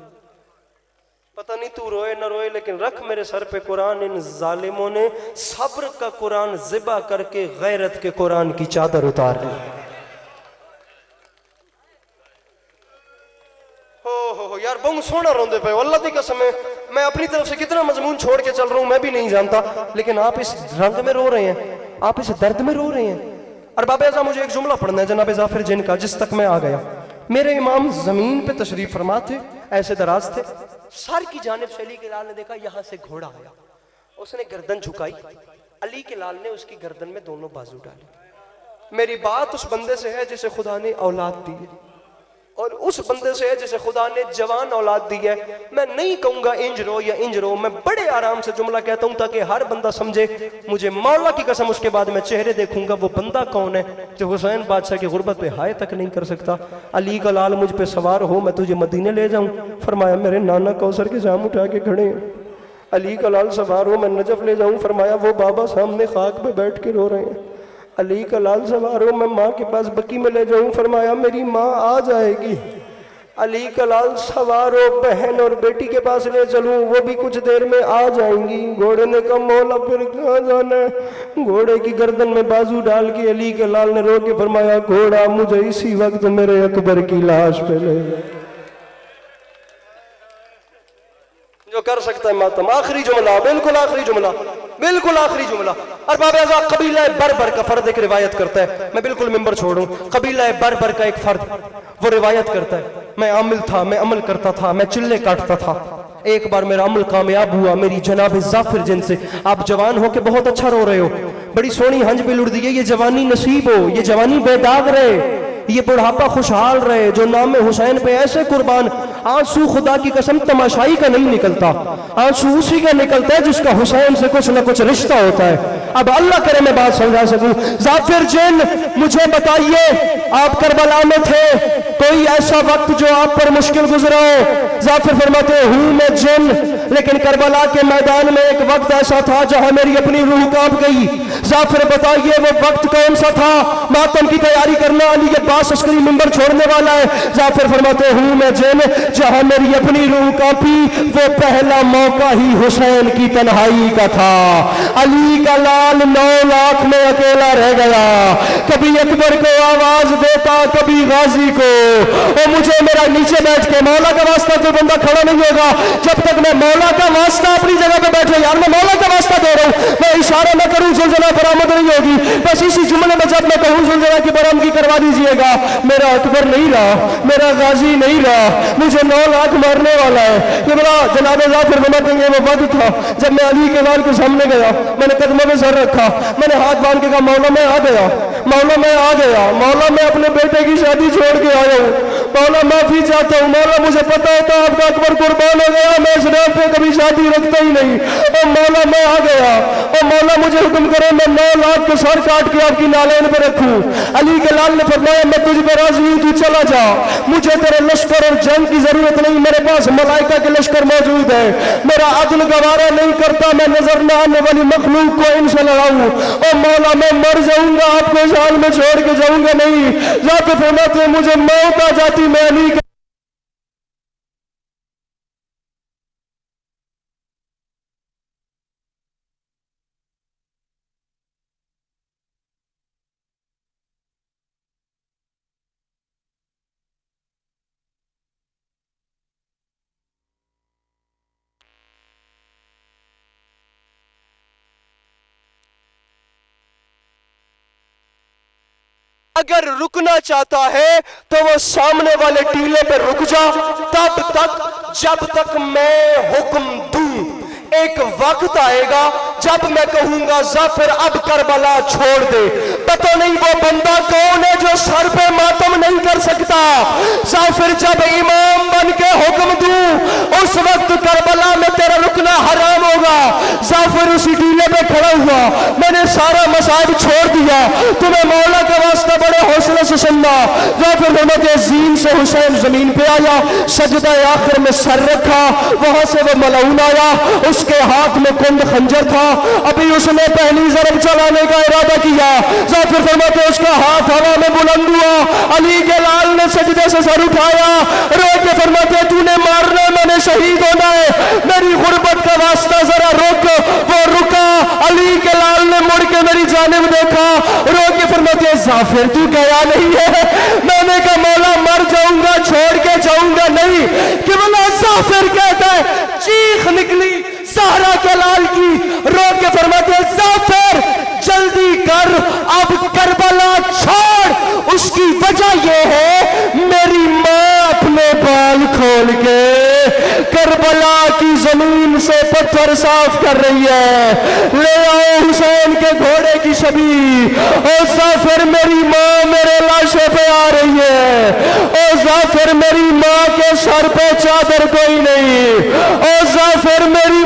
पता नहीं तू रोए न रोए, लेकिन रख मेरे सर पे कुरान। इन जालिमों ने सब्र का कुरान ज़िबा करके गैरत के कुरान की चादर उतार ली। हो यार, बहुत सोना रोंदे पे, अल्लाह की कसम है। मैं अपनी तरफ से कितना मजमून छोड़ के चल रहा हूं मैं भी नहीं जानता, लेकिन आप इस रंग में रो रहे हैं, आप इस दर्द में रो रहे हैं। और बाबा ऐसा मुझे एक जुमला पढ़ना है जनाब जाफिर जिन का, जिस तक मैं आ गया। मेरे इमाम जमीन पे तशरीफ फरमा थे, ऐसे दराज थे, सर की जानिब से अली के लाल ने देखा यहां से घोड़ा आया। उसने गर्दन झुकाई, अली के लाल ने उसकी गर्दन में दोनों बाजू डाले। मेरी बात उस बंदे से है जिसे खुदा ने औलाद दी है, और उस बंदे से है जिसे खुदा ने जवान औलाद दी है। मैं नहीं कहूंगा इंज रो या इंज रो, मैं बड़े आराम से जुमला कहता हूं ताकि हर बंदा समझे। मुझे मौला की कसम उसके बाद मैं चेहरे देखूंगा वो बंदा कौन है जो हुसैन बादशाह की गुर्बत पे हाय तक नहीं कर सकता। अली का लाल मुझ पे सवार हो, मैं तुझे मदीने ले जाऊं। फरमाया मेरे नाना कौसर के जाम उठा के खड़े हैं। अली का लाल सवार हो, मैं नजफ ले जाऊं। फरमाया वो बाबा सामने खाक पे बैठ के रो रहे हैं। अली का लाल सवार हो, मैं माँ के पास बकी में ले जाऊं। फरमाया मेरी माँ आ जाएगी। अली का लाल सवार हो, बहन और बेटी के पास ले चलूं, वो भी कुछ देर में आ जाएंगी। घोड़े ने कहा मौला फिर कहाँ जाना है? घोड़े की गर्दन में बाजू डाल के अली के लाल ने रो के फरमाया घोड़ा मुझे इसी वक्त मेरे अकबर की लाश पे ले जा। जो कर सकता है मातम। आखिरी जुमला, बिल्कुल आखिरी जुमला, बिल्कुल आखिरी जुमला। और बाबा आज़ा कबीला बरबर का फर्द एक रिवायत करता है, मैं बिल्कुल मिंबर छोड़ूं। कबीला बरबर का एक फर्द वो रिवायत करता है, मैं आमिल था, मैं अमल करता था, मैं चिल्ले काटता था। एक बार मेरा अमल कामयाब हुआ, मेरी जनाब जाफिर जिनसे। आप जवान हो के बहुत अच्छा रो रहे हो, बड़ी सोहनी हंज भी लुट दी है, ये जवानी नसीब हो, ये जवानी बेदाग रहे, ये बुढ़ापा खुशहाल रहे, जो नाम में हुसैन पे ऐसे कुर्बान। आंसू खुदा की कसम तमाशाई का नहीं निकलता, आंसू उसी का निकलता है जिसका हुसैन से कुछ ना कुछ रिश्ता होता है। अब अल्लाह करे मैं बात समझा सकूं। जाफिर जिन, मुझे बताइए, आप करबला में थे, कोई ऐसा वक्त जो आप पर मुश्किल गुजरा हो? जाफिर फरमाते हूं मैं जिन, लेकिन करबला के मैदान में एक वक्त ऐसा था जहां मेरी अपनी रूह कांप गई। जाफिर बताइए वो वक्त कौन सा था? मातम की तैयारी करना, अली के पास अस्करी मिंबर छोड़ने वाला है। जाफिर फरमाते हूं मैं जिन, जहां मेरी अपनी रूह कांपी, वो पहला मौका ही हुसैन की तन्हाई का था। अली का लाल 9 लाख में अकेला रह गया, कभी अकबर को आवाज देता, कभी गाजी को। और मुझे मेरा नीचे बैठ के मौला का वास्ता कोई बंदा खड़ा नहीं होगा जब तक मैं मौला का वास्ता अपनी जगह पे बैठे। यार मैं मौला का वास्ता दे रहा हूं, मैं इशारा न करूं ज़ुल्ज़ला बरामद नहीं होगी। बस इसी जुमले में जब मैं कहूं ज़ुल्ज़ला की बरामदगी करवा दीजिएगा, मेरा अकबर नहीं रहा, मेरा गाजी नहीं रहा, मुझे 9 लाख मारने वाला है। ये बड़ा जनाब जाफिर फरमाते हैं वो वक्त था जब मैं अली के लाल के सामने गया, मैंने कदमों में सर रखा, मैंने हाथ बांध के कहा मौला मैं आ गया, मौला मैं आ गया, मौला मैं अपने बेटे की शादी छोड़ के आया हूँ, मौला माफी चाहता हूँ मौला, मुझे पता होता आपका अकबर कुर्बान हो गया, मैं इस नाम पे कभी शादी रखता ही नहीं। और मौला मैं आ गया, और मौला मुझे हुक्म करे मैं 9 लाख के सर काट के आपकी नालैन पे रखूं। अली के लाल ने फरमाया मैं तुझ पर राजी हूं, तू चला जा, मुझे तेरे लश्कर और जंग की जरूरत नहीं, मेरे पास मलाइका के लश्कर मौजूद है, मेरा अदल गवारा नहीं करता मैं नजर न आने वाली मखलूक को इनसे लड़ाऊं। और मौला मैं मर जाऊंगा, आपको इस हाल में छोड़ के जाऊंगा नहीं। जाके फरमाते मुझे मौत आ जाती मैं अली के अगर रुकना चाहता है तो वो सामने वाले टीले पे रुक जा, तब तक जब तक मैं हुक्म दूं। एक वक्त आएगा जब मैं कहूंगा जाफिर अब करबला छोड़ दे। पता नहीं वो बंदा कौन है जो सर पे मातम नहीं कर सकता। जाफिर जब इमाम बन के हुक्म दूं उस वक्त करबला में तेरा रुकना हराम होगा। जाफिर उसी टीले पे खड़ा हुआ, मैंने सारा मसाइब छोड़ दिया, तुम्हें मौला का वास्ता बड़े हौसले से सुनना। जाफिर फरमाते जीन से हुसैन जमीन पे आया, सजदा आखिर में सर रखा, वहां से वो मलऊन आया, उसके हाथ में कुंद खंजर था, अभी उसने पहली जरब चलाने का इरादा किया। जाफिर फरमाते उसका हाथ हवा में बुलंद हुआ, अली के लाल ने सजदे से सर उठाया, रो के फरमाते तूने मारना मैंने शहीद होना है, मेरी गुर्बत का वास्ता जरा रुक। वो रुका, अली के लाल ने मुड़ के मेरी जानिब देखा, रो के फरमाते जाफिर तू गया नहीं है। मैंने कहा मौला मर जाऊंगा, छोड़ के जाऊंगा नहीं। कि बोला जाफिर कहता है, चीख निकली सहरा के लाल की, रो के फरमाते जाफिर जल्दी कर, अब करबला छोड़। उसकी वजह यह है मेरी मां अपने बाल खोल के करबला की जमीन से पत्थर साफ कर रही है, ले आओ हुसैन के घोड़े की छवि। और जाफिर मेरी मां मेरे लाशों पे आ रही है, और जाफिर मेरी मां के सर पे चादर कोई नहीं, और जाफिर मेरी